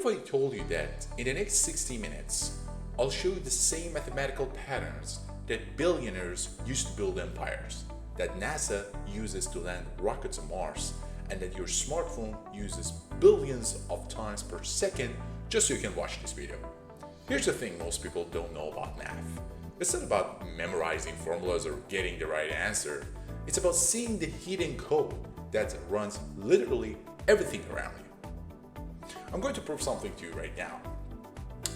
if I told you that in the next 60 minutes, I'll show you the same mathematical patterns that billionaires used to build empires, that NASA uses to land rockets on Mars, and that your smartphone uses billions of times per second just so you can watch this video. Here's the thing most people don't know about math. It's not about memorizing formulas or getting the right answer. It's about seeing the hidden code that runs literally everything around you. I'm going to prove something to you right now.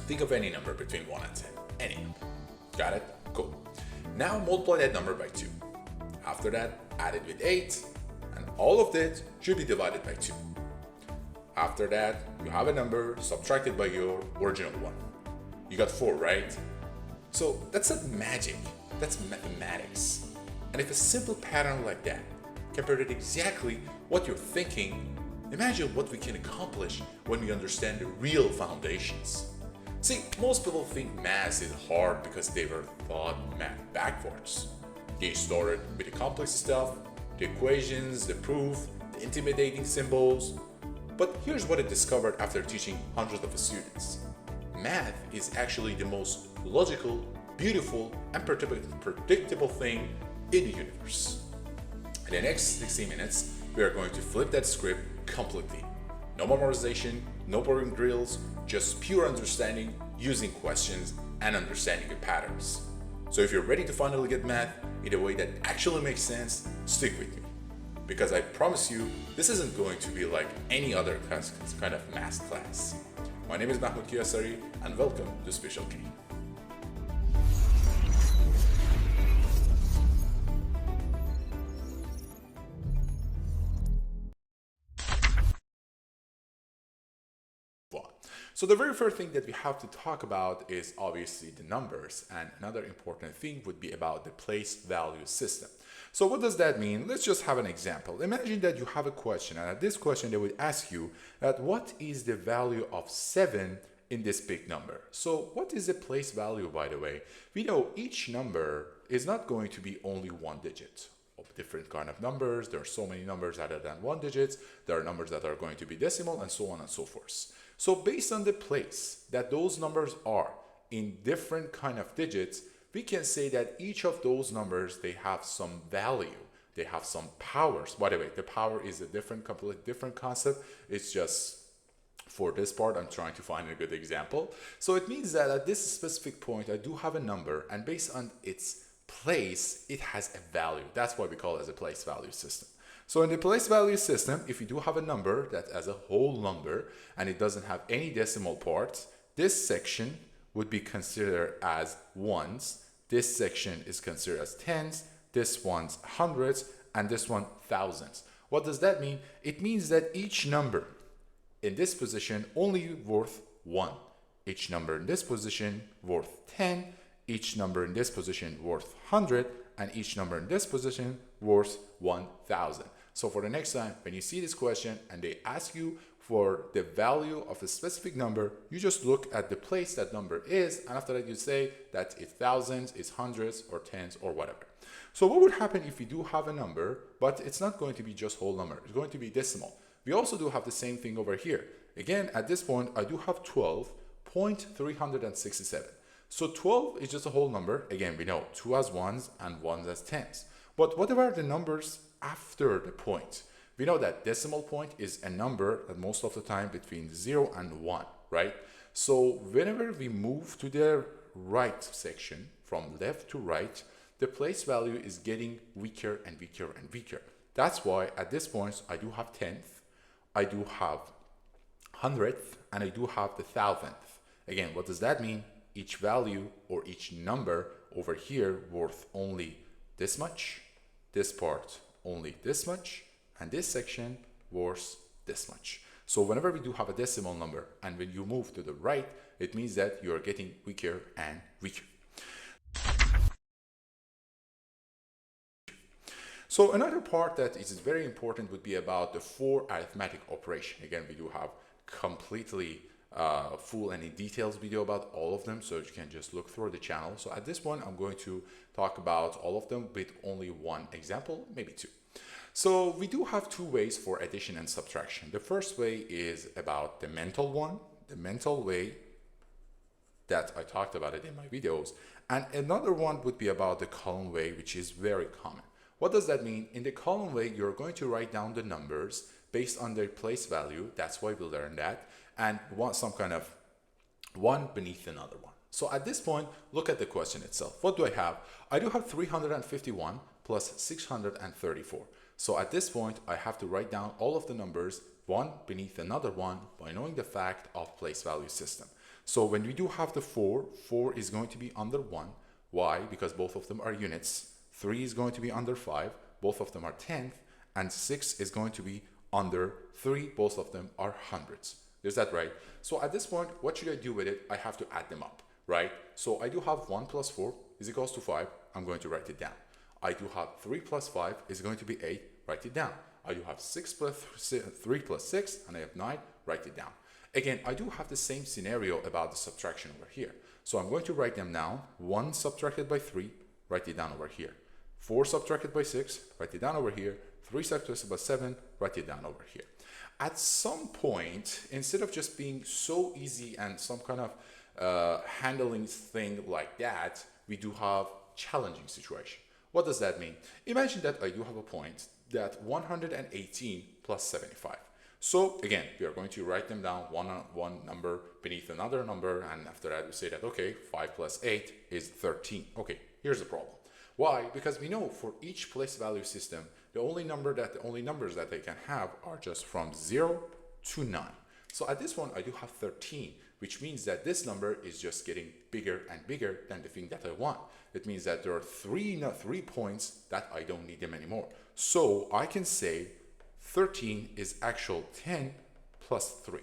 Think of any number between 1 and 10. Any number. Got it? Cool. Now multiply that number by 2. After that, add it with 8, and all of that should be divided by 2. After that, you have a number subtracted by your original one. You got 4, right? So that's not magic, that's mathematics. And if a simple pattern like that can predict exactly what you're thinking, imagine what we can accomplish when we understand the real foundations. See, most people think math is hard because they were taught math backwards. They started with the complex stuff, the equations, the proof, the intimidating symbols. But here's what I discovered after teaching hundreds of students. Math is actually the most logical, beautiful, and predictable thing in the universe. In the next 60 minutes, we are going to flip that script completely. No memorization, no boring drills, just pure understanding using questions and understanding the patterns. So if you're ready to finally get math in a way that actually makes sense, stick with me. Because I promise you, this isn't going to be like any other kind of math class. My name is Mahmoud Kiyasari, and welcome to Special K. So the very first thing that we have to talk about is obviously the numbers, and another important thing would be about the place value system. So what does that mean? Let's just have an example. Imagine that you have a question, and at this question they would ask you that what is the value of 7 in this big number? So what is the place value, by the way? We know each number is not going to be only one digit. Of different kind of numbers, there are so many numbers other than 1 digits, there are numbers that are going to be decimal, and so on and so forth. So based on the place that those numbers are in different kind of digits, we can say that each of those numbers, they have some value, they have some powers. By the way, the power is a completely different concept. It's just for this part, I'm trying to find a good example. So it means that at this specific point, I do have a number, and based on its place, it has a value. That's why we call it as a place value system. So in the place value system, if you do have a number that as a whole number and it doesn't have any decimal parts, this section would be considered as ones, this section is considered as tens, this one's hundreds, and this one thousands. What does that mean? It means that each number in this position only worth 1, each number in this position worth 10, each number in this position worth 100, and each number in this position worth 1000. So for the next time, when you see this question and they ask you for the value of a specific number, you just look at the place that number is, and after that you say that it's thousands, it's hundreds, or tens, or whatever. So what would happen if you do have a number, but it's not going to be just whole number, it's going to be decimal. We also do have the same thing over here. Again, at this point, I do have 12.367. So 12 is just a whole number. Again, we know 2 as ones and 1 as tens. But what about the numbers after the point? We know that decimal point is a number that most of the time between 0 and 1, right? So whenever we move to the right section, from left to right, the place value is getting weaker and weaker and weaker. That's why at this point, I do have 10th, I do have 100th, and I do have the 1000th. Again, what does that mean? Each value or each number over here worth only this much, this part only this much, and this section worth this much. So whenever we do have a decimal number and when you move to the right, it means that you are getting weaker and weaker. So another part that is very important would be about the 4 arithmetic operation. Again, we do have completely full and in details video about all of them, so you can just look through the channel. So at this point, I'm going to talk about all of them with only one example, maybe 2. So we do have 2 ways for addition and subtraction. The first way is about the mental one, the mental way that I talked about it in my videos. And another one would be about the column way, which is very common. What does that mean? In the column way, you're going to write down the numbers based on their place value. That's why we learned that. And some kind of one beneath another one. So at this point, look at the question itself. What do I have? I do have 351 plus 634. So at this point, I have to write down all of the numbers one beneath another one by knowing the fact of place value system. So when we do have the 4 is going to be under 1. Why? Because both of them are units. 3 is going to be under 5. Both of them are tenth. And 6 is going to be under 3. Both of them are hundreds. Is that right? So at this point, what should I do with it? I have to add them up, right? So I do have 1 plus 4 is equals to 5. I'm going to write it down. I do have 3 plus 5 is going to be 8. Write it down. I do have 3 plus 6, and I have 9. Write it down. Again, I do have the same scenario about the subtraction over here. So I'm going to write them down. 1 subtracted by 3, write it down over here. 4 subtracted by 6, write it down over here. 3 subtracted by 7, write it down over here. At some point, instead of just being so easy and some kind of handling thing like that, we do have challenging situation. What does that mean? Imagine that I do have a point that 118 plus 75. So again, we are going to write them down one number beneath another number, and after that we say that, okay, 5 plus 8 is 13. Okay, here's the problem. Why? Because we know for each place value system, the only numbers that they can have are just from 0 to 9. So at this one, I do have 13, which means that this number is just getting bigger and bigger than the thing that I want. It means that there are three points that I don't need them anymore. So I can say 13 is actual 10 plus 3.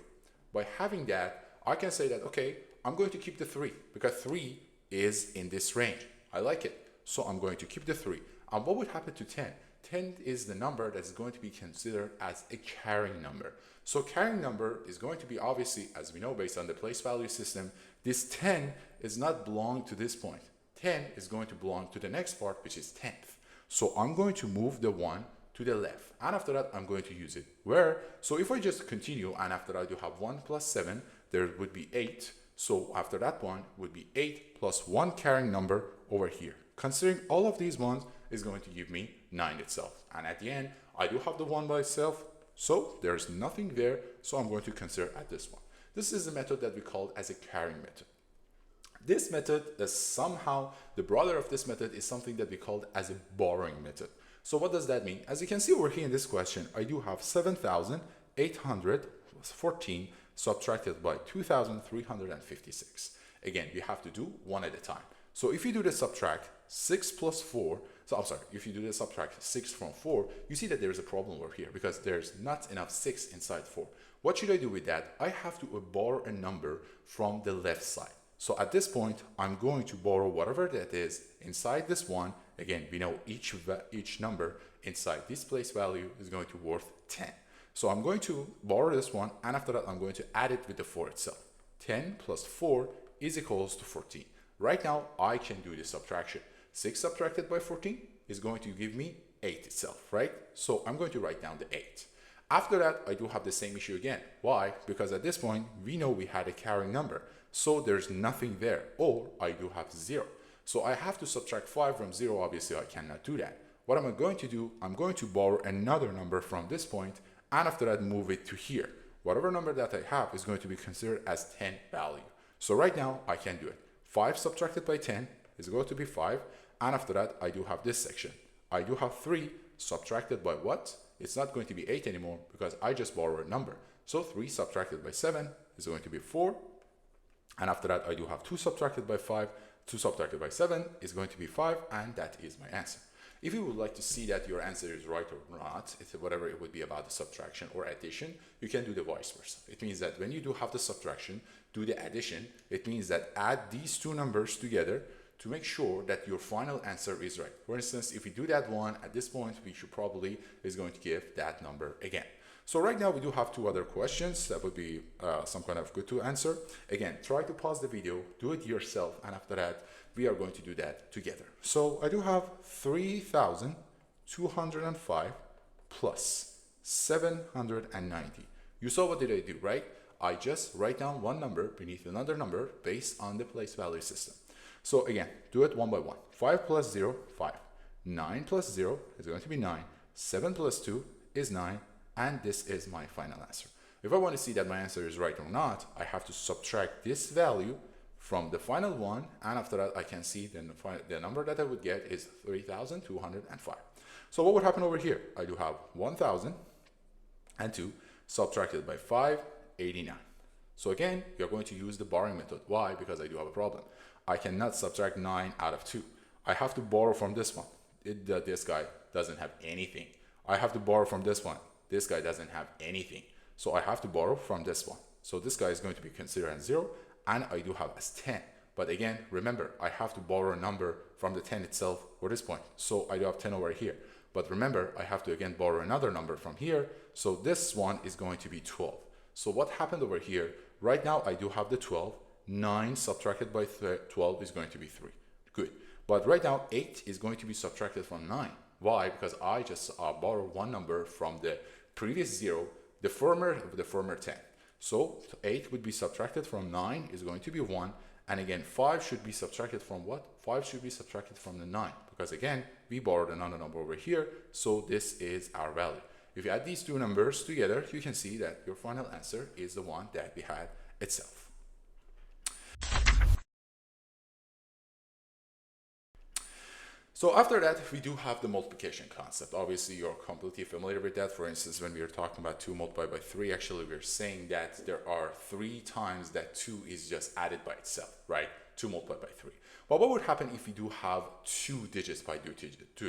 By having that, I can say that, okay, I'm going to keep the 3 because 3 is in this range. I like it. So I'm going to keep the 3. And what would happen to 10? 10 is the number that's going to be considered as a carrying number. So carrying number is going to be, obviously, as we know, based on the place value system, this 10 is not belong to this point. 10 is going to belong to the next part, which is 10th. So I'm going to move the 1 to the left, and after that I'm going to use it where. So if I just continue, and after that I do have 1 plus 7, there would be 8. So after that one would be 8 plus 1 carrying number over here. Considering all of these ones is going to give me 9 itself, and at the end I do have the 1 by itself, so there's nothing there. So I'm going to consider at this one. This is the method that we call as a carrying method. This method is somehow the brother of this method is something that we call as a borrowing method. So what does that mean? As you can see over here in this question, I do have 7,814 subtracted by 2,356. Again, we have to do one at a time. So if you do the subtract 6 plus 4, so I'm sorry, if you do the subtract 6 from 4, you see that there's a problem over here because there's not enough 6 inside 4. What should I do with that? I have to borrow a number from the left side. So at this point, I'm going to borrow whatever that is inside this one. Again, we know each number inside this place value is going to worth 10. So I'm going to borrow this one, and after that, I'm going to add it with the 4 itself. 10 plus 4 is equals to 14. Right now, I can do the subtraction. 6 subtracted by 14 is going to give me 8 itself, right? So I'm going to write down the 8. After that, I do have the same issue again. Why? Because at this point, we know we had a carrying number. So there's nothing there, or I do have 0. So I have to subtract 5 from 0. Obviously, I cannot do that. What am I going to do? I'm going to borrow another number from this point, and after that, move it to here. Whatever number that I have is going to be considered as 10 value. So right now, I can do it. 5 subtracted by 10 is going to be 5, and after that, I do have this section. I do have 3 subtracted by what? It's not going to be 8 anymore because I just borrowed a number. So 3 subtracted by 7 is going to be 4. And after that, I do have 2 subtracted by 5. 2 subtracted by 7 is going to be 5, and that is my answer. If you would like to see that your answer is right or not, whatever it would be about the subtraction or addition, you can do the vice versa. It means that when you do have the subtraction, do the addition. It means that add these two numbers together to make sure that your final answer is right. For instance, if we do that one, at this point, we should probably is going to give that number again. So right now we do have 2 other questions that would be some kind of good to answer. Again, try to pause the video, do it yourself, and after that, we are going to do that together. So I do have 3,205 plus 790. You saw what did I do, right? I just write down one number beneath another number based on the place value system. So again, do it one by one. 5 plus 0, 5. 9 plus 0 is going to be 9. 7 plus 2 is 9. And this is my final answer. If I want to see that my answer is right or not, I have to subtract this value from the final one, and after that I can see then the number that I would get is 3,205. So what would happen over here? I do have 1,002 subtracted by 589. So again, you're going to use the borrowing method. Why? Because I do have a problem. I cannot subtract 9 out of 2. I have to borrow from this one. This guy doesn't have anything. I have to borrow from this one. This guy doesn't have anything. So I have to borrow from this one. So this guy is going to be considered as 0, and I do have as 10. But again, remember, I have to borrow a number from the 10 itself for this point. So I do have 10 over here. But remember, I have to again borrow another number from here. So this one is going to be 12. So what happened over here? Right now, I do have the 12. 9 subtracted by 12 is going to be 3. Good. But right now, 8 is going to be subtracted from 9. Why? Because I just borrowed one number from the previous 0, the former 10. So 8 would be subtracted from 9 is going to be 1. And again, 5 should be subtracted from what? 5 should be subtracted from the 9. Because again, we borrowed another number over here. So this is our value. If you add these two numbers together, you can see that your final answer is the one that we had itself. So after that, we do have the multiplication concept. Obviously, you're completely familiar with that. For instance, when we are talking about 2 multiplied by 3, actually, we're saying that there are 3 times that 2 is just added by itself, right? 2 multiplied by 3. But what would happen if we do have 2 digits by 2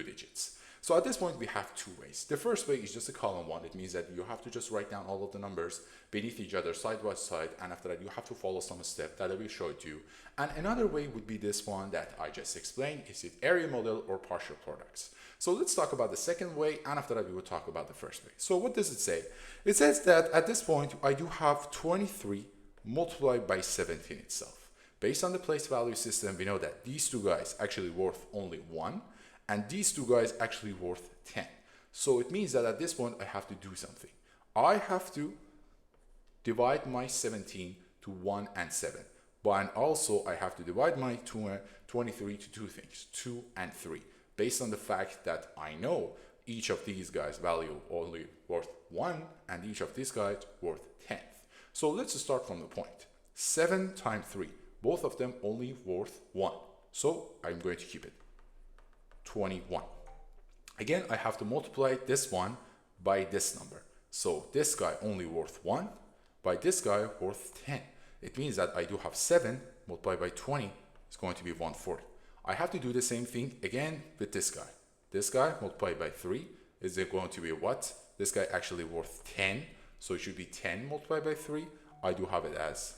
digits? So at this point, we have 2 ways. The first way is just a column 1. It means that you have to just write down all of the numbers beneath each other, side by side, and after that, you have to follow some step that I will show it to you. And another way would be this one that I just explained. Is it area model or partial products? So let's talk about the second way, and after that, we will talk about the first way. So what does it say? It says that at this point, I do have 23 multiplied by 17 itself. Based on the place value system, we know that these two guys actually worth only 1. And these two guys actually worth 10. So it means that at this point, I have to do something. I have to divide my 17 to 1 and 7. But also, I have to divide my 23 to 2 things, 2 and 3. Based on the fact that I know each of these guys value only worth 1 and each of these guys worth 10. So let's start from the point. 7 times 3, both of them only worth 1. So I'm going to keep it. 21. Again, I have to multiply this one by this number. So this guy only worth 1 by this guy worth 10. It means that I do have 7 multiplied by 20 is going to be 140. I have to do the same thing again with this guy. This guy multiplied by 3 is going to be what? This guy actually worth 10. So it should be 10 multiplied by 3. I do have it as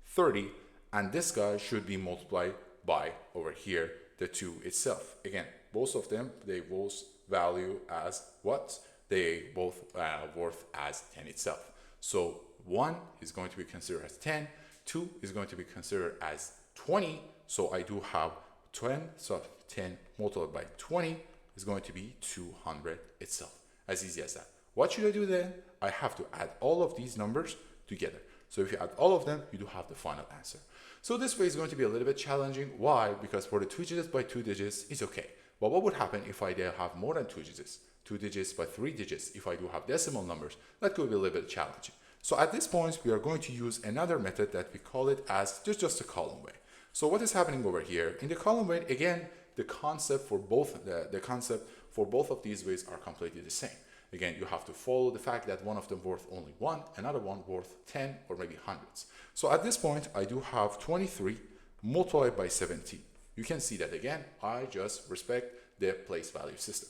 30. And this guy should be multiplied by over here the 2 itself. Again, both of them, they both value as what? They both worth as 10 itself. So 1 is going to be considered as 10, 2 is going to be considered as 20. So I do have 10, so 10 multiplied by 20 is going to be 200 itself. As easy as that. What should I do then? I have to add all of these numbers together. So if you add all of them, you do have the final answer. So this way is going to be a little bit challenging. Why? Because for the 2 digits by 2 digits, it's okay. But what would happen if I did have more than 2 digits? 2 digits by 3 digits, if I do have decimal numbers, that could be a little bit challenging. So at this point, we are going to use another method that we call it as just a column way. So what is happening over here? In the column way, again, the concept for both of these ways are completely the same. Again, you have to follow the fact that one of them worth only 1, another one worth 10 or maybe hundreds. So at this point, I do have 23 multiplied by 17. You can see that again, I just respect the place value system.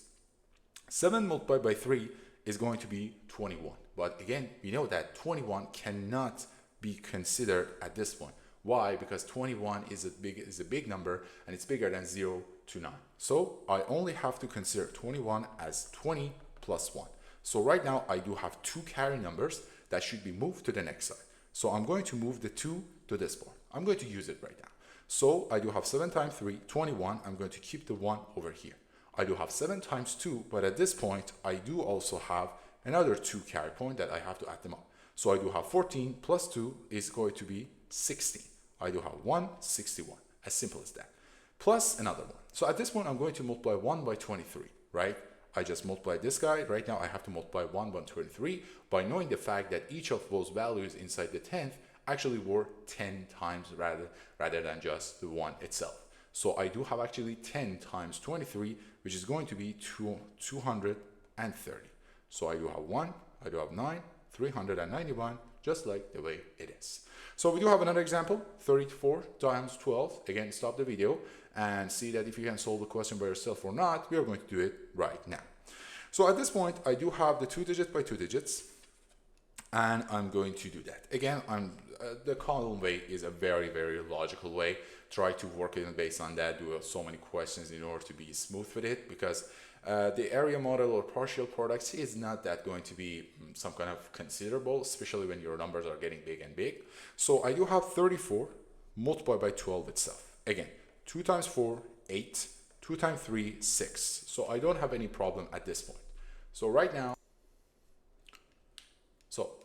7 multiplied by 3 is going to be 21. But again, we know that 21 cannot be considered at this point. Why? Because 21 is a big number and it's bigger than 0 to 9. So I only have to consider 21 as 20 plus 1. So right now I do have 2 carry numbers that should be moved to the next side. So I'm going to move the 2 to this part. I'm going to use it right now. So I do have 7 times 3, 21. I'm going to keep the 1 over here. I do have 7 times 2, but at this point I do also have another 2 carry point that I have to add them up. So I do have 14 plus 2 is going to be 16. I do have 1, 61. As simple as that. Plus another one. So at this point, I'm going to multiply 1 by 23, right? I just multiply this guy. Right now, I have to multiply 1 by 23 by knowing the fact that each of those values inside the 10th actually were 10 times rather than just the 1 itself. So I do have actually 10 times 23, which is going to be 230. So I do have 1, I do have 9, 391, just like the way it is. So we do have another example, 34 times 12. Again, stop the video and see that if you can solve the question by yourself or not. We are going to do it right now. So at this point, I do have the 2 digit by 2 digits, and I'm going to do that. Again, the column way is a very, very logical way. Try to work it based on that, do so many questions in order to be smooth with it, because the area model or partial products is not that going to be some kind of considerable, especially when your numbers are getting big and big. So I do have 34 multiplied by 12 itself. Again, 2 times 4, 8, 2 times 3, 6. So I don't have any problem at this point. So right now,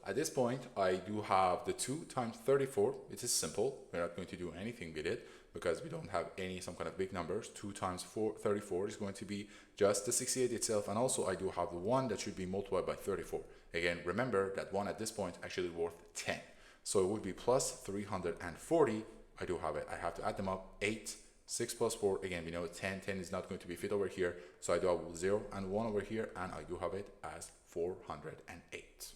at this point, I do have the 2 times 34. It is simple. We're not going to do anything with it because we don't have some kind of big numbers. 2 times 34 is going to be just the 68 itself. And also I do have the 1 that should be multiplied by 34. Again, remember that 1 at this point actually worth 10. So it would be plus 340. I do have it. I have to add them up. 8, 6 plus 4. Again, we know 10. 10 is not going to be fit over here. So I do have 0 and 1 over here. And I do have it as 408.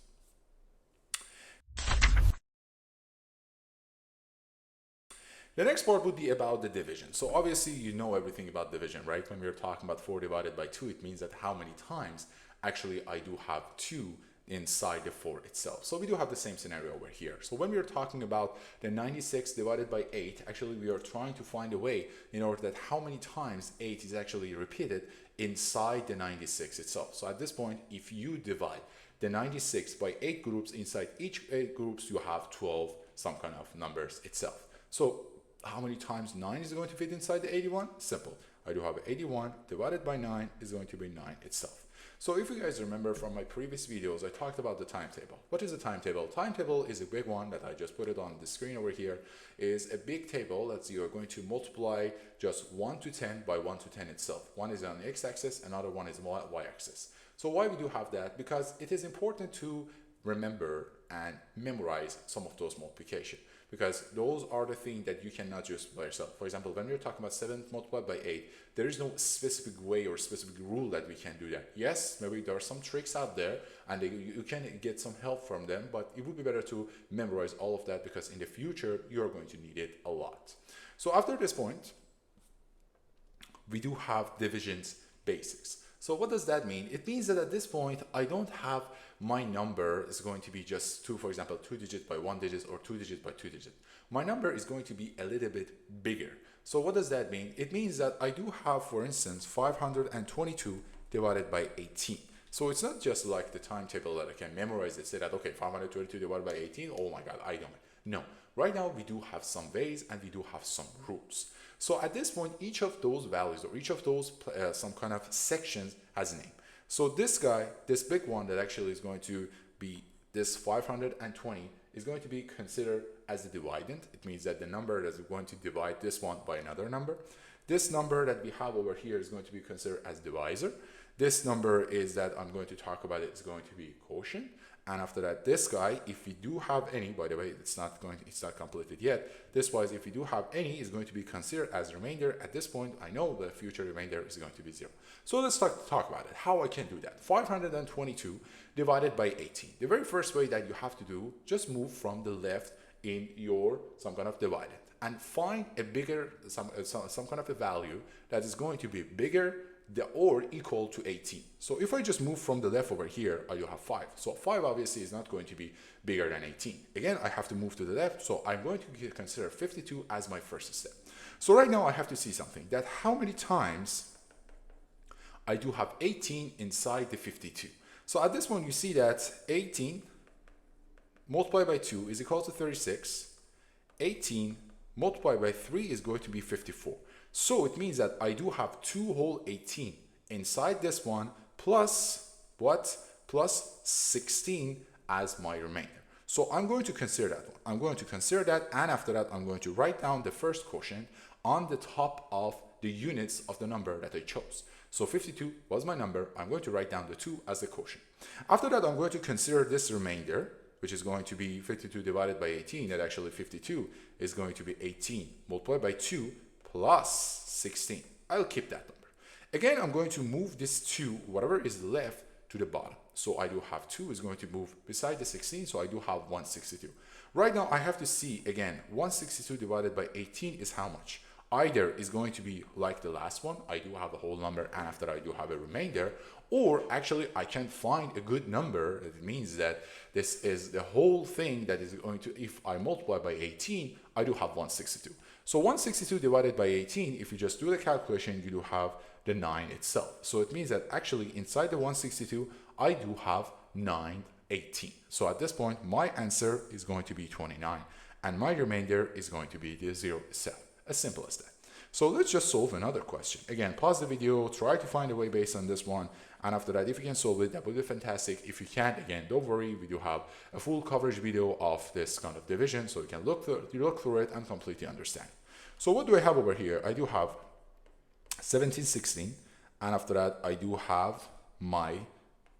The next part would be about the division. So obviously you know everything about division, right? When we're talking about 4 divided by 2, it means that how many times actually I do have 2 inside the 4 itself. So we do have the same scenario over here. So when we're talking about the 96 divided by 8, actually we are trying to find a way in order that how many times 8 is actually repeated inside the 96 itself. So at this point, if you divide the 96 by 8 groups, inside each 8 groups you have 12 some kind of numbers itself. So how many times 9 is going to fit inside the 81? Simple. I do have 81 divided by 9 is going to be 9 itself. So if you guys remember from my previous videos, I talked about the timetable. What is a timetable? Timetable is a big one that I just put it on the screen over here. Is a big table that you are going to multiply just 1 to 10 by 1 to 10 itself. One is on the x-axis, another one is y-axis. So why we do have that? Because it is important to remember and memorize some of those multiplication, because those are the things that you cannot just by yourself. For example, when we're talking about 7 multiplied by 8, there is no specific way or specific rule that we can do that. Yes, maybe there are some tricks out there and you can get some help from them, but it would be better to memorize all of that, because in the future you're going to need it a lot. So after this point, we do have divisions basics. So what does that mean? It means that at this point, I don't have my number is going to be just 2, for example, 2 digits by 1 digit or 2 digits by 2 digits. My number is going to be a little bit bigger. So what does that mean? It means that I do have, for instance, 522 divided by 18. So it's not just like the timetable that I can memorize it, say that, okay, 522 divided by 18, oh my God, I don't. No, right now we do have some ways and we do have some rules. So at this point, each of those values or each of those some kind of sections has a name. So this guy, this big one that actually is going to be this 520 is going to be considered as the dividend. It means that the number that is going to divide this one by another number. This number that we have over here is going to be considered as divisor. This number is that I'm going to talk about it is going to be quotient. And after that, this guy, if we do have any, by the way, it's not completed yet. This wise, if we do have any, is going to be considered as remainder. At this point, I know the future remainder is going to be 0. So let's talk about it, how I can do that. 522 divided by 18. The very first way that you have to do, just move from the left in your some kind of dividend and find a bigger, some kind of a value that is going to be bigger or equal to 18. So if I just move from the left over here, I will have 5. So 5 obviously is not going to be bigger than 18. Again, I have to move to the left, so I'm going to consider 52 as my first step. So right now I have to see something, that how many times I do have 18 inside the 52. So at this point you see that 18 multiplied by 2 is equal to 36. 18 multiplied by 3 is going to be 54. So it means that I do have 2 whole 18 inside this one plus what? Plus 16 as my remainder. So I'm going to consider that one. I'm going to consider that, and after that, I'm going to write down the first quotient on the top of the units of the number that I chose. So 52 was my number. I'm going to write down the 2 as the quotient. After that, I'm going to consider this remainder, which is going to be 52 divided by 18. That actually 52 is going to be 18 multiplied by 2 plus 16. I'll keep that number. Again, I'm going to move this 2, whatever is left, to the bottom. So I do have 2 is going to move beside the 16, so I do have 162. Right now, I have to see, again, 162 divided by 18 is how much? Either is going to be like the last one, I do have a whole number, and after I do have a remainder, or actually I can find a good number. It means that this is the whole thing that is going to, if I multiply by 18, I do have 162. So 162 divided by 18, if you just do the calculation, you do have the 9 itself. So it means that actually inside the 162, I do have 918. So at this point, my answer is going to be 29, and my remainder is going to be the 0 itself. As simple as that. So let's just solve another question. Again, pause the video, try to find a way based on this one, and after that, if you can solve it, that would be fantastic. If you can't, again, don't worry, we do have a full coverage video of this kind of division, so you can look through it and completely understand. So what do I have over here? I do have 1716, and after that, I do have my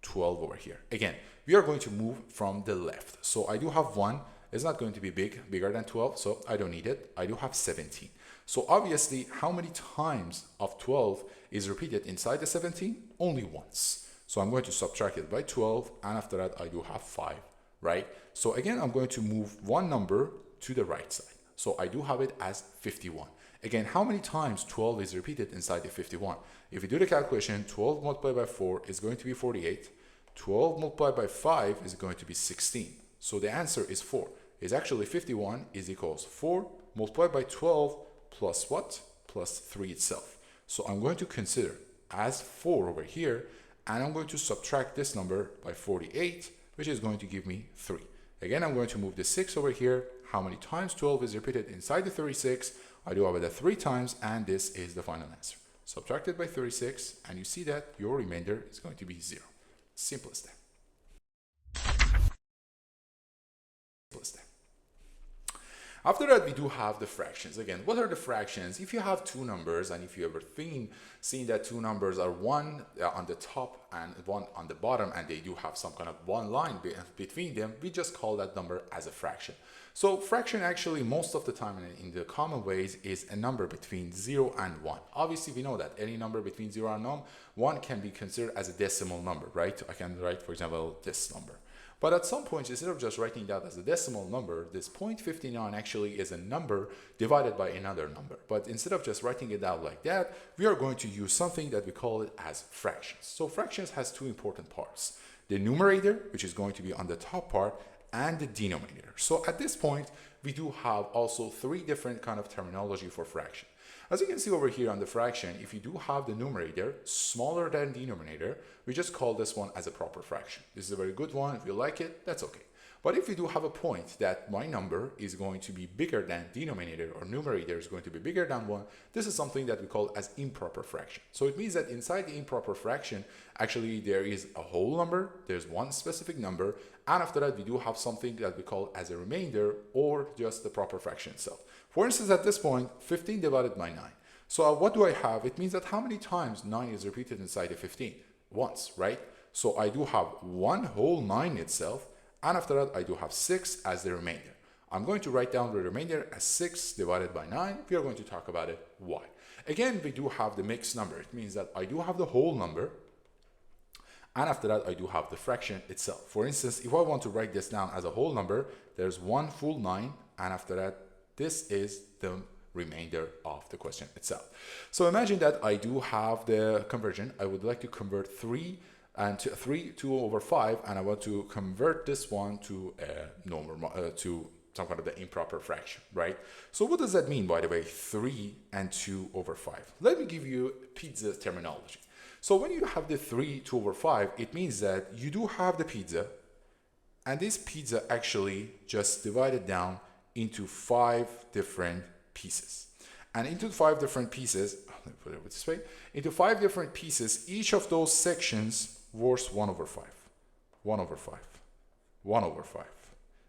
12 over here. Again, we are going to move from the left. So I do have 1. It's not going to be bigger than 12, so I don't need it. I do have 17. So obviously, how many times of 12 is repeated inside the 17? Only once. So I'm going to subtract it by 12, and after that, I do have 5, right? So again, I'm going to move one number to the right side. So I do have it as 51. Again, how many times 12 is repeated inside the 51? If you do the calculation, 12 multiplied by 4 is going to be 48. 12 multiplied by 5 is going to be 16. So the answer is 4. It's actually 51 is equals 4 multiplied by 12 plus what? Plus 3 itself. So I'm going to consider as 4 over here, and I'm going to subtract this number by 48, which is going to give me 3. Again, I'm going to move the 6 over here. How many times 12 is repeated inside the 36? I do have it 3 times, and this is the final answer. Subtracted by 36, and you see that your remainder is going to be 0. Simple as that. After that, we do have the fractions. Again, what are the fractions? If you have two numbers, and if you ever seen that two numbers are one on the top and one on the bottom, and they do have some kind of one line between them, we just call that number as a fraction. So fraction actually most of the time in the common ways is a number between 0 and 1. Obviously, we know that any number between 0 and 1 can be considered as a decimal number, right? I can write, for example, this number. But at some point, instead of just writing that as a decimal number, this 0.59 actually is a number divided by another number. But instead of just writing it out like that, we are going to use something that we call it as fractions. So fractions has two important parts: the numerator, which is going to be on the top part, and the denominator. So at this point, we do have also three different kind of terminology for fraction. As you can see over here on the fraction, if you do have the numerator smaller than denominator, we just call this one as a proper fraction. This is a very good one. If you like it, that's okay. But if you do have a point that my number is going to be bigger than denominator, or numerator is going to be bigger than 1, this is something that we call as improper fraction. So it means that inside the improper fraction, actually there is a whole number, there's one specific number, and after that we do have something that we call as a remainder, or just the proper fraction itself. For instance, at this point, 15 divided by 9. So what do I have? It means that how many times 9 is repeated inside the 15? Once, right? So I do have one whole 9 itself, and after that I do have 6 as the remainder. I'm going to write down the remainder as 6 divided by 9. We are going to talk about it why. Again, we do have the mixed number. It means that I do have the whole number, and after that I do have the fraction itself. For instance, if I want to write this down as a whole number, there's one full 9, and after that this is the remainder of the question itself. So imagine that I do have the conversion. I would like to convert 3 and 2 over 5, and I want to convert this one to to some kind of the improper fraction, right? So what does that mean, by the way, 3 and 2 over 5? Let me give you pizza terminology. So when you have the 3, 2 over 5, it means that you do have the pizza, and this pizza actually just divided down into 5 different pieces. And into 5 different pieces, let me put it this way, into 5 different pieces, each of those sections worth 1 over 5, 1 over 5, 1 over 5,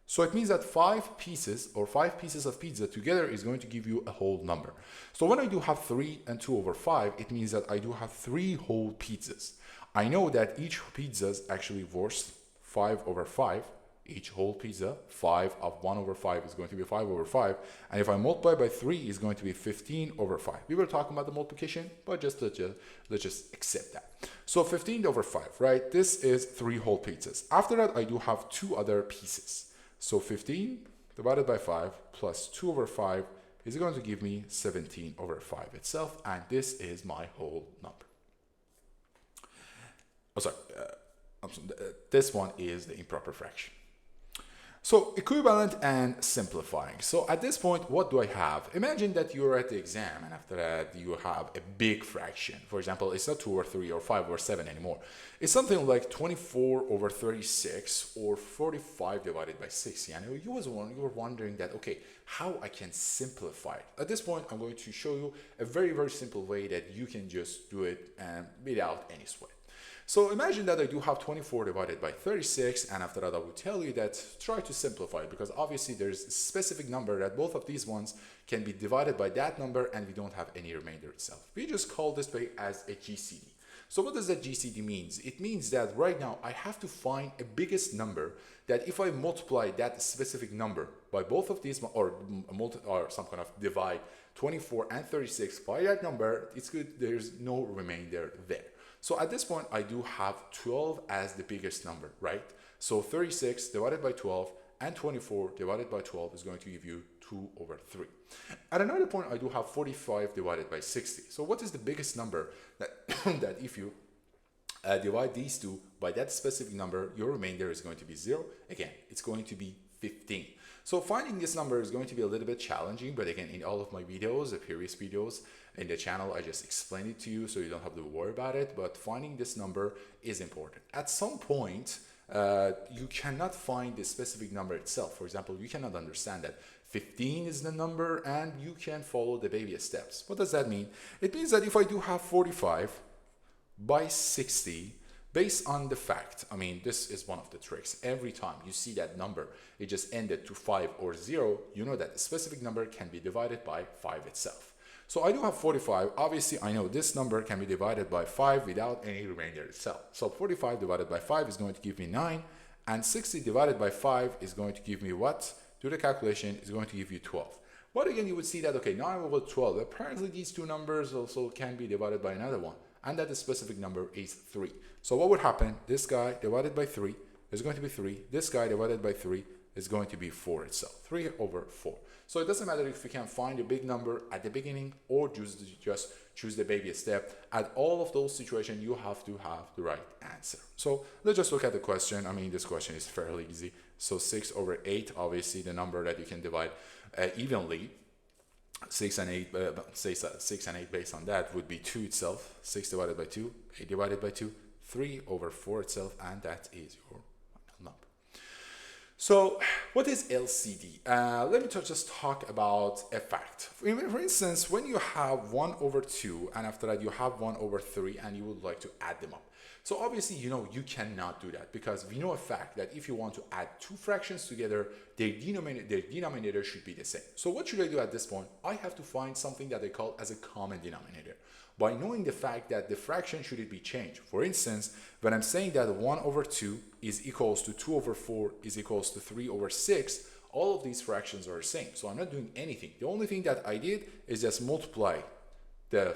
So it means that 5 pieces or 5 pieces of pizza together is going to give you a whole number. So when I do have 3 and 2 over 5, it means that I do have 3 whole pizzas. I know that each pizza is actually worth 5 over 5. Each whole pizza, 5 of 1 over 5 is going to be 5 over 5. And if I multiply by 3, is going to be 15 over 5. We were talking about the multiplication, but let's just accept that. So 15 over 5, right? This is 3 whole pizzas. After that, I do have 2 other pieces. So 15 divided by 5 plus 2 over 5 is going to give me 17 over 5 itself. And this is my whole number. Oh, sorry. This one is the improper fraction. So equivalent and simplifying. So at this point, what do I have? Imagine that you're at the exam and after that you have a big fraction. For example, it's not 2 or 3 or 5 or 7 anymore. It's something like 24 over 36 or 45 divided by 60. And you were wondering that, okay, how I can simplify it. At this point, I'm going to show you a very, very simple way that you can just do it without any sweat. So imagine that I do have 24 divided by 36, and after that I will tell you that try to simplify it, because obviously there's a specific number that both of these ones can be divided by that number and we don't have any remainder itself. We just call this way as a GCD. So what does that GCD means? It means that right now I have to find a biggest number that if I multiply that specific number by both of these, or some kind of divide 24 and 36 by that number, it's good, there's no remainder there. So at this point, I do have 12 as the biggest number, right? So 36 divided by 12 and 24 divided by 12 is going to give you 2 over 3. At another point, I do have 45 divided by 60. So what is the biggest number that, that if you divide these two by that specific number, your remainder is going to be 0? Again, it's going to be 15. So finding this number is going to be a little bit challenging, but again, in all of my videos, the previous videos in the channel, I just explained it to you so you don't have to worry about it, but finding this number is important. At some point, you cannot find the specific number itself. For example, you cannot understand that 15 is the number and you can follow the baby steps. What does that mean? It means that if I do have 45 by 60, based on the fact, I mean, this is one of the tricks. Every time you see that number, it just ended to 5 or 0, you know that the specific number can be divided by 5 itself. So I do have 45. Obviously, I know this number can be divided by 5 without any remainder itself. So 45 divided by 5 is going to give me 9. And 60 divided by 5 is going to give me what? Do the calculation, is going to give you 12. But again, you would see that, okay, 9 over 12. Apparently, these two numbers also can be divided by another one. And that the specific number is 3. So what would happen? This guy divided by 3 is going to be 3. This guy divided by 3 is going to be 4 itself. 3 over 4. So it doesn't matter if you can find a big number at the beginning or just choose the baby step. At all of those situations, you have to have the right answer. So let's just look at the question. I mean, this question is fairly easy. So 6 over 8, obviously the number that you can divide evenly. 6 and 8, say 6 and 8 based on that would be 2 itself. 6 divided by 2, 8 divided by 2, 3 over 4 itself, and that is your final number. So what is LCD? Let me just talk about a fact. For instance, when you have 1 over 2 and after that you have 1 over 3 and you would like to add them up. So obviously, you know, you cannot do that because we know a fact that if you want to add two fractions together, their denominator should be the same. So what should I do at this point? I have to find something that I call as a common denominator. By knowing the fact that the fraction should be changed. For instance, when I'm saying that 1 over 2 is equals to 2 over 4 is equals to 3 over 6, all of these fractions are the same. So I'm not doing anything. The only thing that I did is just multiply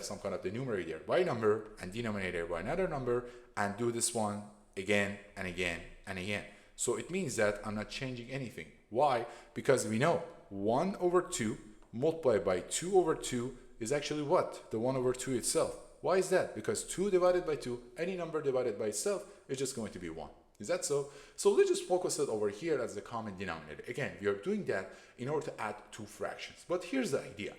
some kind of the numerator by a number and denominator by another number and do this one again and again and again. So it means that I'm not changing anything. Why? Because we know 1 over 2 multiplied by 2 over 2 is actually what? The 1 over 2 itself. Why is that? Because 2 divided by 2, any number divided by itself is just going to be 1. Is that so? So let's just focus it over here as the common denominator. Again, we are doing that in order to add two fractions. But here's the idea.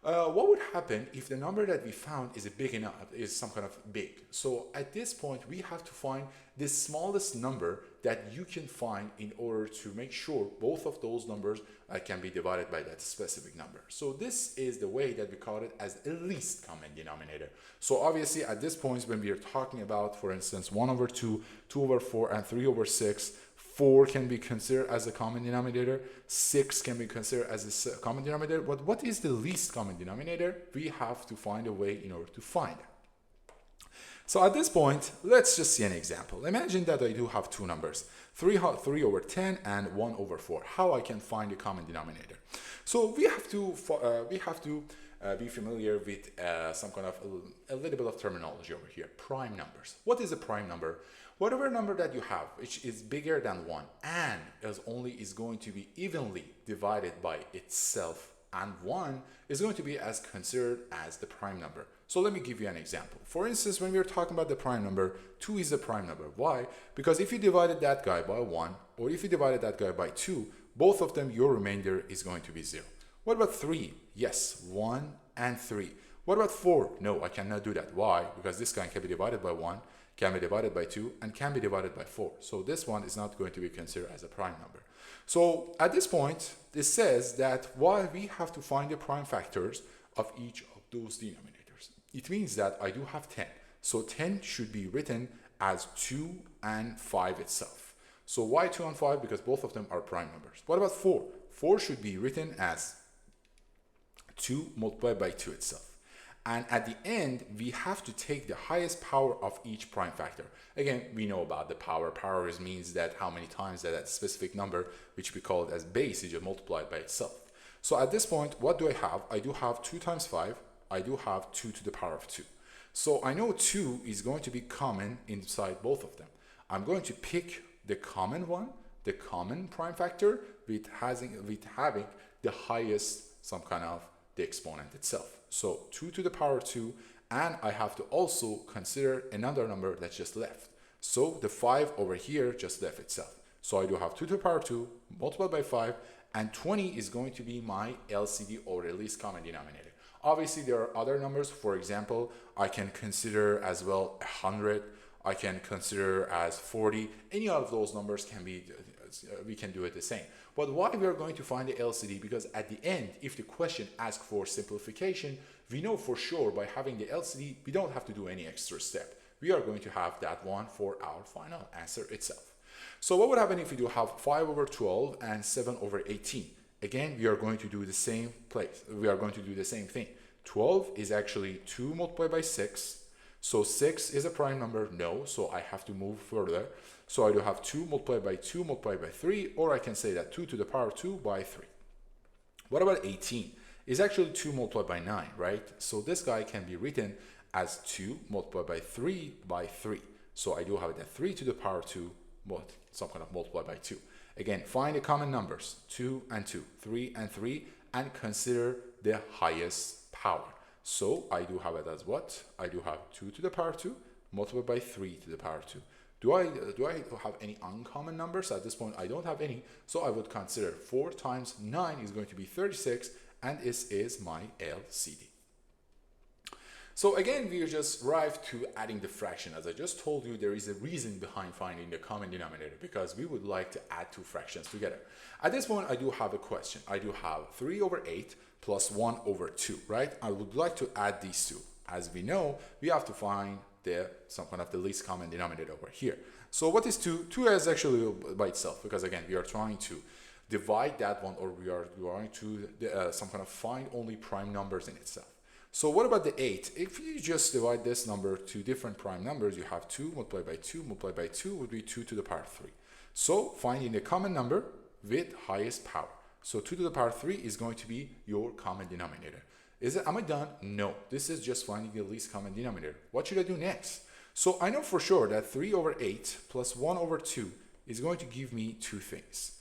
What would happen if the number that we found is big enough, is some kind of big? So at this point, we have to find the smallest number that you can find in order to make sure both of those numbers can be divided by that specific number. So this is the way that we call it as the least common denominator. So obviously at this point, when we are talking about, for instance, 1 over 2, 2 over 4, and 3 over 6, 4 can be considered as a common denominator, 6 can be considered as a common denominator, but what is the least common denominator? We have to find a way in order to find it. So at this point, let's just see an example. Imagine that I do have two numbers, 3 over 10 and 1 over 4. How I can find a common denominator? So we have to be familiar with some kind of a little bit of terminology over here. Prime numbers. What is a prime number? Whatever number that you have which is bigger than 1 and is going to be evenly divided by itself, and 1 is going to be as considered as the prime number. So let me give you an example. For instance, when we're talking about the prime number, 2 is the prime number. Why? Because if you divided that guy by 1 or if you divided that guy by 2, both of them, your remainder is going to be 0. What about 3? Yes, 1 and 3. What about 4? No, I cannot do that. Why? Because this guy can be divided by 1, can be divided by 2, and can be divided by 4. So this one is not going to be considered as a prime number. So at this point, this says that why we have to find the prime factors of each of those denominators. It means that I do have 10. So 10 should be written as 2 and 5 itself. So why 2 and 5? Because both of them are prime numbers. What about 4? 4 should be written as 2 multiplied by 2 itself. And at the end, we have to take the highest power of each prime factor. Again, we know about the power. Power means that how many times that specific number, which we call it as base, is just multiplied by itself. So at this point, what do I have? I do have 2 times 5. I do have 2 to the power of 2. So I know 2 is going to be common inside both of them. I'm going to pick the common one, the common prime factor, with having the highest some kind of the exponent itself. So 2 to the power 2, and I have to also consider another number that's just left. So the 5 over here just left itself. So I do have 2 to the power 2 multiplied by 5, and 20 is going to be my LCD, or the least common denominator. Obviously, there are other numbers. For example, I can consider as well 100. I can consider as 40. Any of those numbers can be, we can do it the same. But why we are going to find the LCD? Because at the end, if the question asks for simplification, we know for sure by having the LCD, we don't have to do any extra step. We are going to have that one for our final answer itself. So what would happen if we do have 5 over 12 and 7 over 18? Again, we are going to do the same place. We are going to do the same thing. 12 is actually 2 multiplied by 6. So 6 is a prime number? No, so I have to move further. So I do have 2 multiplied by 2 multiplied by 3, or I can say that 2 to the power 2 by 3. What about 18? It's actually 2 multiplied by 9, right? So this guy can be written as 2 multiplied by 3 by 3. So I do have that 3 to the power 2, but some kind of multiplied by 2. Again, find the common numbers, 2 and 2, 3 and 3, and consider the highest power. So I do have it as what? I do have 2 to the power 2 multiplied by 3 to the power 2. Do I have any uncommon numbers? At this point, I don't have any. So I would consider 4 times 9 is going to be 36, and this is my LCD. So again, we just arrived to adding the fraction. As I just told you, there is a reason behind finding the common denominator, because we would like to add two fractions together. At this point, I do have a question. I do have 3 over 8 plus 1 over 2, right? I would like to add these two. As we know, we have to find some kind of the least common denominator over here. So what is 2? 2 is actually by itself, because again, we are trying to divide that one, or we are trying to some kind of find only prime numbers in itself. So what about the 8? If you just divide this number to different prime numbers, you have 2 multiplied by 2 multiplied by 2 would be 2 to the power 3. So finding the common number with highest power. So 2 to the power 3 is going to be your common denominator. Am I done? No. This is just finding the least common denominator. What should I do next? So I know for sure that 3 over 8 plus 1 over 2 is going to give me two things.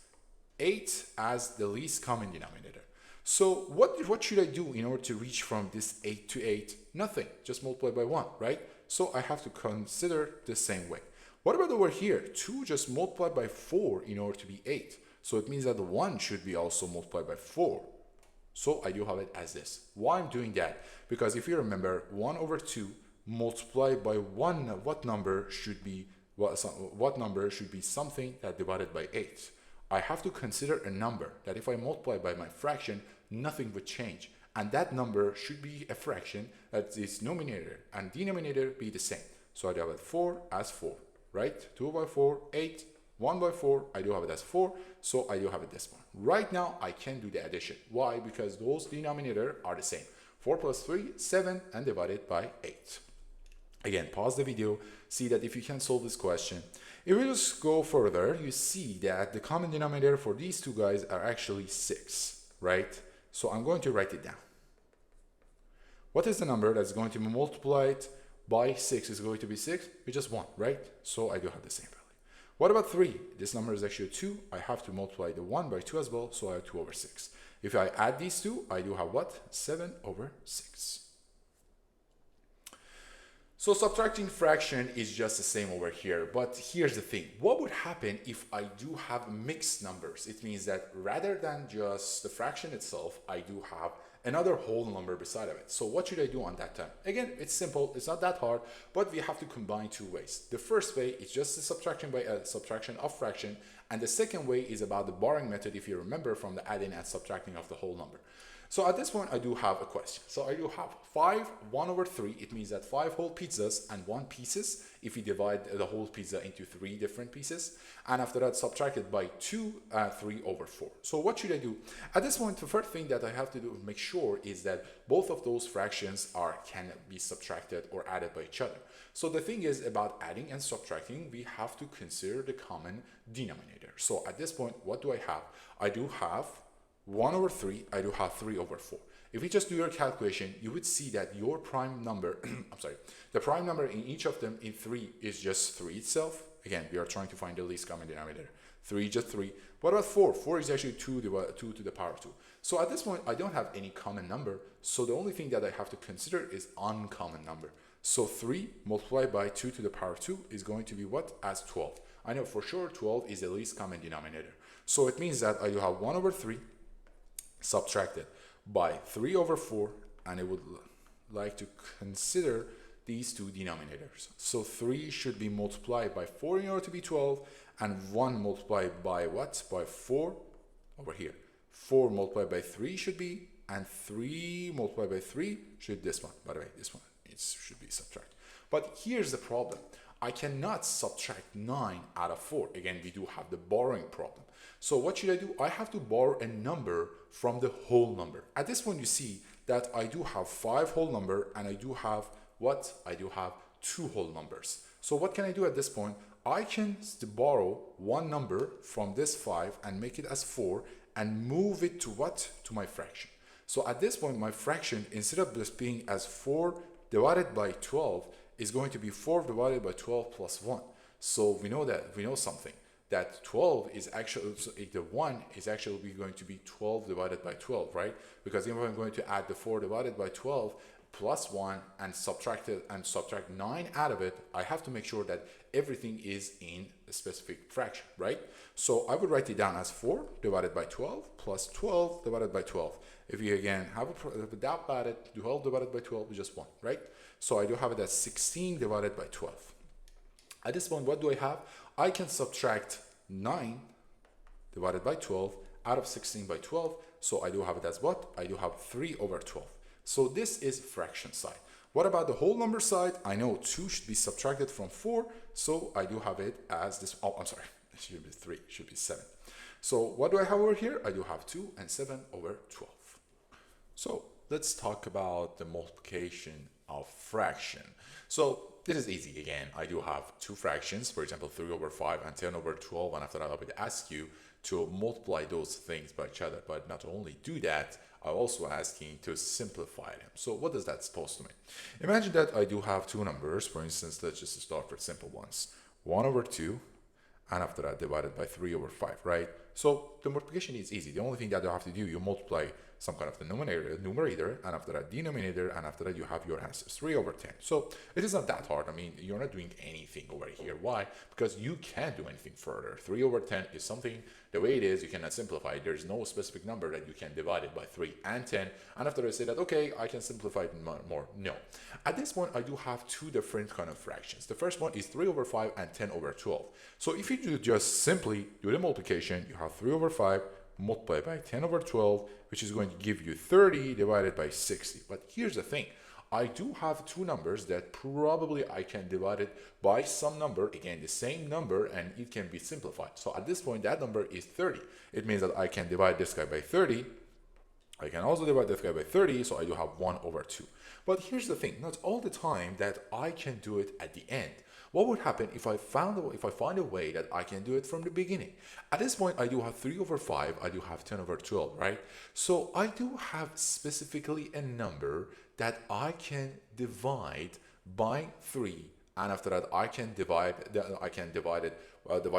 8 as the least common denominator. So what should I do in order to reach from this 8 to 8? Nothing, just multiply by 1, right? So I have to consider the same way. What about over here? 2 just multiplied by 4 in order to be 8. So it means that the 1 should be also multiplied by 4. So I do have it as this. Why I'm doing that? Because if you remember, 1 over 2 multiplied by 1, what number should be something that divided by 8? I have to consider a number that if I multiply by my fraction, nothing would change. And that number should be a fraction that is numerator and denominator be the same. So I have 4 as 4, right? 2 by 4, 8, 1 by 4, I do have it as 4, so I do have it this one. Right now, I can do the addition. Why? Because those denominators are the same. 4 plus 3, 7, and divided by 8. Again, pause the video, see that if you can solve this question. If we just go further, you see that the common denominator for these two guys are actually 6, right? So I'm going to write it down. What is the number that's going to be multiplied by 6 is going to be 6? It's just 1, right? So I do have the same value. What about 3? This number is actually 2. I have to multiply the 1 by 2 as well, so I have 2 over 6. If I add these two, I do have what? 7 over 6. So subtracting fraction is just the same over here, but here's the thing. What would happen if I do have mixed numbers? It means that rather than just the fraction itself, I do have another whole number beside of it. So what should I do on that time? Again, it's simple, it's not that hard, but we have to combine two ways. The first way is just the subtraction by subtraction of fraction, and the second way is about the borrowing method, if you remember from the adding and subtracting of the whole number. So at this point, I do have a question. So I do have 5, 1 over 3. It means that 5 whole pizzas and 1 pieces, if we divide the whole pizza into 3 different pieces. And after that, subtracted by 2, 3 over 4. So what should I do? At this point, the first thing that I have to do, make sure, is that both of those fractions can be subtracted or added by each other. So the thing is about adding and subtracting, we have to consider the common denominator. So at this point, what do I have? I do have 1 over 3, I do have 3 over 4. If you just do your calculation, you would see that your prime number, I'm sorry, the prime number in each of them in 3 is just 3 itself. Again, we are trying to find the least common denominator. 3 just 3. What about 4? 4 is actually 2 to the power 2. So at this point, I don't have any common number. So the only thing that I have to consider is uncommon number. So 3 multiplied by 2 to the power 2 is going to be what? As 12. I know for sure 12 is the least common denominator. So it means that I do have 1 over 3 subtracted by 3 over 4, and I would like to consider these two denominators. So 3 should be multiplied by 4 in order to be 12, and 1 multiplied by what? By 4 over here. 4 multiplied by 3 should be, and 3 multiplied by 3 should this one. By the way, this one should be subtracted. But here's the problem. I cannot subtract 9 out of 4. Again, we do have the borrowing problem. So what should I do? I have to borrow a number from the whole number. At this point, you see that I do have 5 whole number, and I do have what? I do have 2 whole numbers. So what can I do at this point? I can borrow one number from this 5 and make it as 4 and move it to what? To my fraction. So at this point, my fraction, instead of just being as 4 divided by 12, is going to be 4 divided by 12 plus 1. So we know something. That 12 is actually, so the 1 is actually going to be 12 divided by 12, right? Because if I'm going to add the 4 divided by 12 plus 1 and subtract 9 out of it, I have to make sure that everything is in a specific fraction, right? So I would write it down as 4 divided by 12 plus 12 divided by 12. If you again have a doubt about it, 12 divided by 12 is just 1, right? So I do have it as 16 divided by 12. At this point, what do I have? I can subtract 9 divided by 12 out of 16 by 12. So I do have it as what? I do have 3 over 12. So this is fraction side. What about the whole number side? I know 2 should be subtracted from 4. So I do have it as this. Oh, I'm sorry. It should be 3. It should be 7. So what do I have over here? I do have 2 and 7 over 12. So let's talk about the multiplication of fraction. So this is easy again. I do have 2 fractions, for example, 3 over 5 and 10 over 12. And after that, I will ask you to multiply those things by each other. But not only do that, I'm also asking to simplify them. So what is that supposed to mean? Imagine that I do have 2 numbers. For instance, let's just start with simple ones. 1 over 2, and after that, divided by 3 over 5, right? So the multiplication is easy. The only thing that you have to do, you multiply some kind of the numerator, and after that denominator, and after that you have your answers, 3 over 10. So it is not that hard. I mean, you're not doing anything over here. Why? Because you can't do anything further. 3 over 10 is something, the way it is, you cannot simplify it. There's no specific number that you can divide it by 3 and 10. And after I say that, okay, I can simplify it more. No. At this point, I do have 2 different kind of fractions. The first one is 3 over 5 and 10 over 12. So if you do just simply do the multiplication, you have 3 over 5 multiplied by 10 over 12, which is going to give you 30 divided by 60. But here's the thing. I do have two numbers that probably I can divide it by some number, again the same number, and it can be simplified. So at this point that number is 30. It means that I can divide this guy by 30. I can also divide this guy by 30, so I do have 1 over 2. But here's the thing, not all the time that I can do it at the end. What would happen if I find a way that I can do it from the beginning? At this point, I do have 3 over 5, I do have 10 over 12, right? So I do have specifically a number that I can divide by 3, and after that I can divide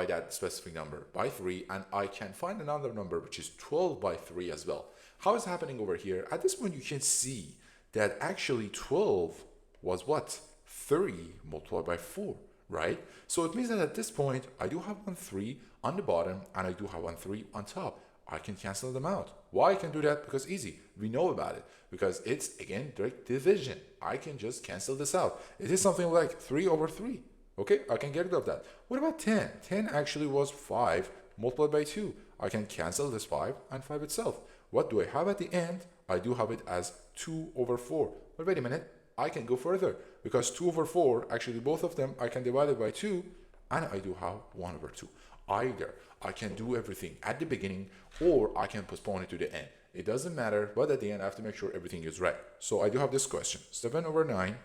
that specific number by 3, and I can find another number which is 12 by 3 as well. How is happening over here? At this point you can see that actually 12 was what? 3 multiplied by 4, right? So it means that at this point I do have 1 3 on the bottom and I do have 1 3 on top. I can cancel them out. Why I can do that? Because easy. We know about it. Because it's, again, direct division. I can just cancel this out. It is something like 3 over 3. Okay, I can get rid of that. What about 10? 10 actually was 5 multiplied by 2. I can cancel this 5 and 5 itself. What do I have at the end? I do have it as 2 over 4. But wait a minute, I can go further. Because 2 over 4, actually both of them, I can divide it by 2, and I do have 1 over 2. Either I can do everything at the beginning, or I can postpone it to the end. It doesn't matter, but at the end I have to make sure everything is right. So I do have this question. 7 over 9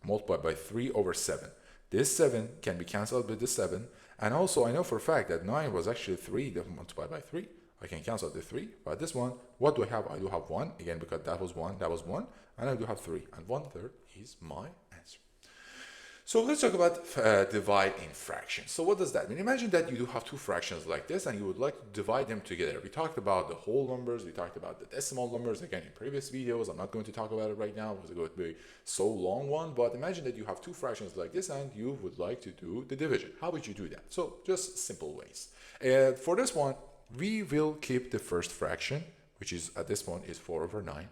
multiplied by 3 over 7. This 7 can be cancelled with this 7. And also I know for a fact that 9 was actually 3 multiplied by 3. I can cancel the 3. But this one, what do I have? I do have 1. Again, because that was 1. And I do have 3. And 1/3 is my answer. So let's talk about divide in fractions. So what does that mean? Imagine that you do have two fractions like this and you would like to divide them together. We talked about the whole numbers, we talked about the decimal numbers again in previous videos. I'm not going to talk about it right now because it's going to be so long one, but imagine that you have two fractions like this and you would like to do the division. How would you do that? So just simple ways. For this one, we will keep the first fraction, which is at this point is 4 over 9.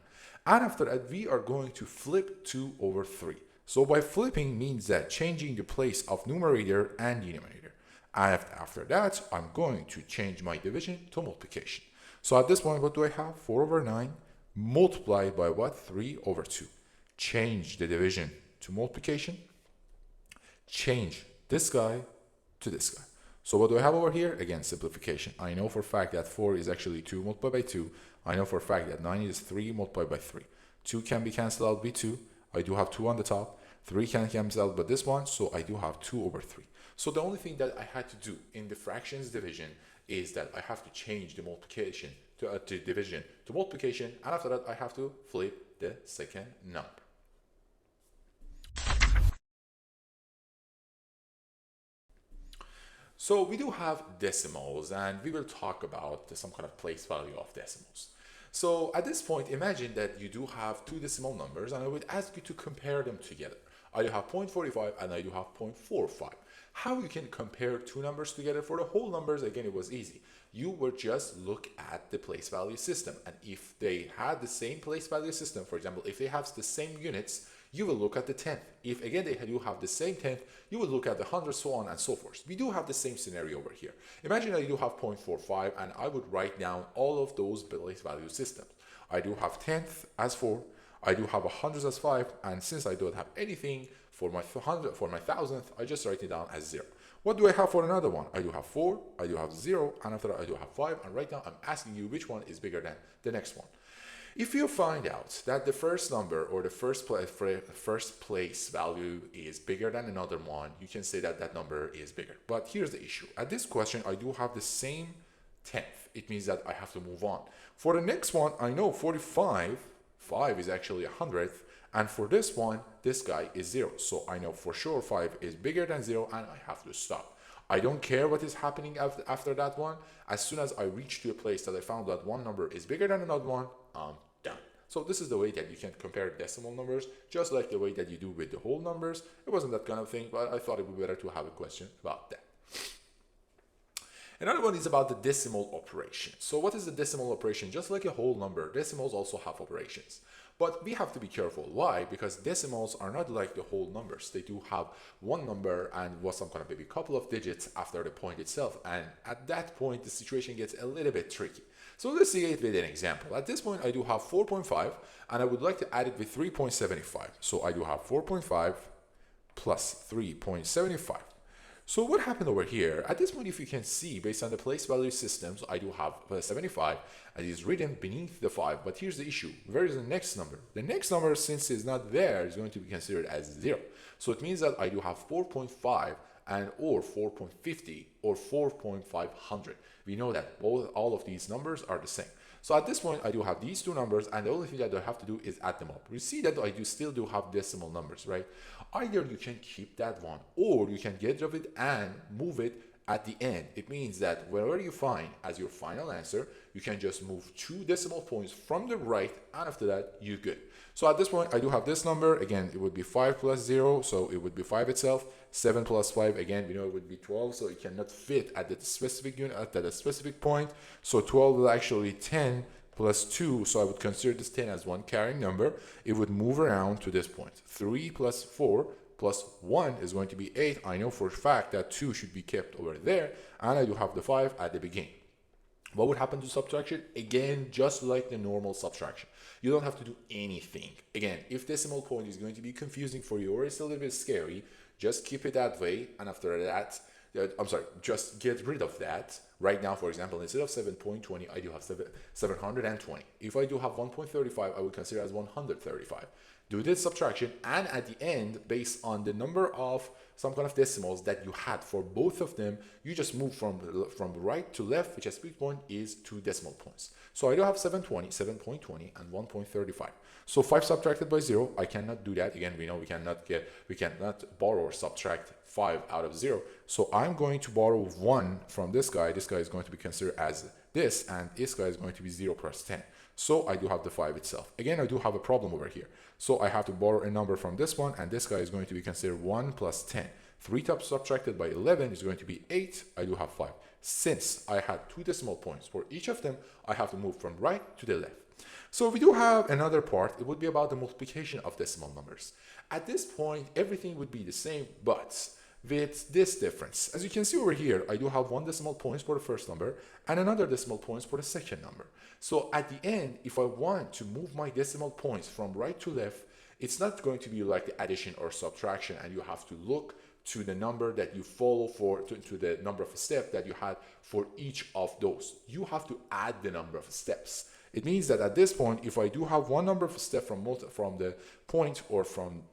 And after that, we are going to flip 2 over 3. So by flipping means that changing the place of numerator and denominator. And after that, I'm going to change my division to multiplication. So at this point, what do I have? 4 over 9 multiplied by what? 3 over 2. Change the division to multiplication. Change this guy to this guy. So what do I have over here? Again, simplification. I know for a fact that 4 is actually 2 multiplied by 2. I know for a fact that 9 is 3 multiplied by 3. 2 can be cancelled out by 2. I do have 2 on the top. 3 can cancel out by this one, so I do have 2 over 3. So the only thing that I had to do in the fractions division is that I have to change the multiplication to division to multiplication, and after that I have to flip the second number. So we do have decimals, and we will talk about some kind of place value of decimals. So at this point, imagine that you do have two decimal numbers, and I would ask you to compare them together. I do have 0.45 and I do have 0.45. How you can compare two numbers together? For the whole numbers, again, it was easy. You would just look at the place value system, and if they had the same place value system, for example, if they have the same units, you will look at the tenth. If again they do have the same tenth, you will look at the hundred, so on and so forth. We do have the same scenario over here. Imagine that you do have 0.45, and I would write down all of those place value systems. I do have tenth as 4, I do have a hundreds as 5, and since I don't have anything for my thousandth, I just write it down as 0. What do I have for another one? I do have 4, I do have 0, and after that I do have 5, and right now I'm asking you which one is bigger than the next one. If you find out that the first number or the first place value is bigger than another one, you can say that that number is bigger. But here's the issue. At this question, I do have the same tenth. It means that I have to move on. For the next one, I know 45, 5 is actually 100th. And for this one, this guy is 0. So I know for sure 5 is bigger than 0, and I have to stop. I don't care what is happening after that one. As soon as I reach to a place that I found that one number is bigger than another one, I'm done. So this is the way that you can compare decimal numbers, just like the way that you do with the whole numbers. It wasn't that kind of thing, but I thought it would be better to have a question about that. Another one is about the decimal operation. So what is the decimal operation? Just like a whole number, decimals also have operations. But we have to be careful. Why? Because decimals are not like the whole numbers. They do have one number and some kind of maybe couple of digits after the point itself. And at that point, the situation gets a little bit tricky. So let's see it with an example. At this point, I do have 4.5, and I would like to add it with 3.75. So I do have 4.5 plus 3.75. So what happened over here? At this point, if you can see, based on the place value systems, I do have 75, and it's written beneath the 5. But here's the issue. Where is the next number? The next number, since it's not there, is going to be considered as 0. So it means that I do have 4.5 and or 4.50 or 4.500. We know that all of these numbers are the same. So at this point, I do have these two numbers, and the only thing that I have to do is add them up. We see that I still do have decimal numbers, right? Either you can keep that one, or you can get rid of it and move it at the end. It means that wherever you find as your final answer, you can just move 2 decimal points from the right, and after that, you're good. So at this point, I do have this number. Again, it would be 5 plus 0, so it would be 5 itself. 7 plus 5, again, we know it would be 12, so it cannot fit at the specific unit, at the specific point. So 12 is actually 10 plus 2, so I would consider this 10 as one carrying number. It would move around to this point. 3 plus 4 plus 1 is going to be 8. I know for a fact that 2 should be kept over there, and I do have the 5 at the beginning. What would happen to subtraction? Again, just like the normal subtraction. You don't have to do anything. Again, if decimal point is going to be confusing for you or it's a little bit scary, just keep it that way, and after that, just get rid of that. Right now, for example, instead of 7.20, I do have 720. If I do have 1.35, I would consider as 135. Do this subtraction, and at the end, based on the number of some kind of decimals that you had for both of them, you just move from right to left, which at speed point is 2 decimal points. So I do have 7.20, and 1.35. So 5 subtracted by 0, I cannot do that. Again, we know we cannot borrow or subtract 5 out of 0. So I'm going to borrow 1 from this guy. This guy is going to be considered as this, and this guy is going to be 0 plus 10. So I do have the 5 itself. Again, I do have a problem over here. So I have to borrow a number from this one, and this guy is going to be considered 1 plus 10. 3 subtracted by 11 is going to be 8. I do have 5. Since I had 2 decimal points for each of them, I have to move from right to the left. So we do have another part. It would be about the multiplication of decimal numbers. At this point, everything would be the same, but with this difference. As you can see over here, I do have 1 decimal points for the first number and another decimal points for the second number. So at the end, if I want to move my decimal points from right to left, it's not going to be like the addition or subtraction, and you have to look to the number that you follow to the number of steps that you had for each of those. You have to add the number of steps. It means that at this point, if I do have one number of steps from the point or from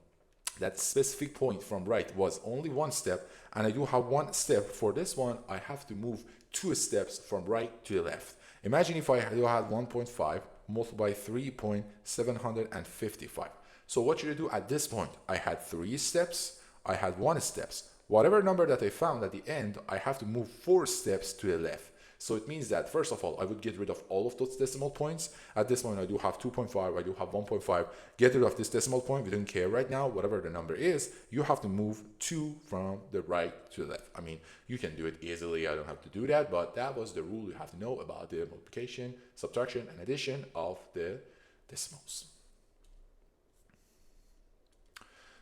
that specific point from right was only 1 step, and I do have 1 step for this one, I have to move 2 steps from right to the left. Imagine if I do have 1.5 multiplied by 3.755. So what should I do at this point? I had 3 steps, I had 1 steps. Whatever number that I found at the end, I have to move 4 steps to the left. So it means that, first of all, I would get rid of all of those decimal points. At this point, I do have 2.5, I do have 1.5. Get rid of this decimal point. We don't care right now. Whatever the number is, you have to move 2 from the right to the left. I mean, you can do it easily. I don't have to do that, but that was the rule you have to know about the multiplication, subtraction, and addition of the decimals.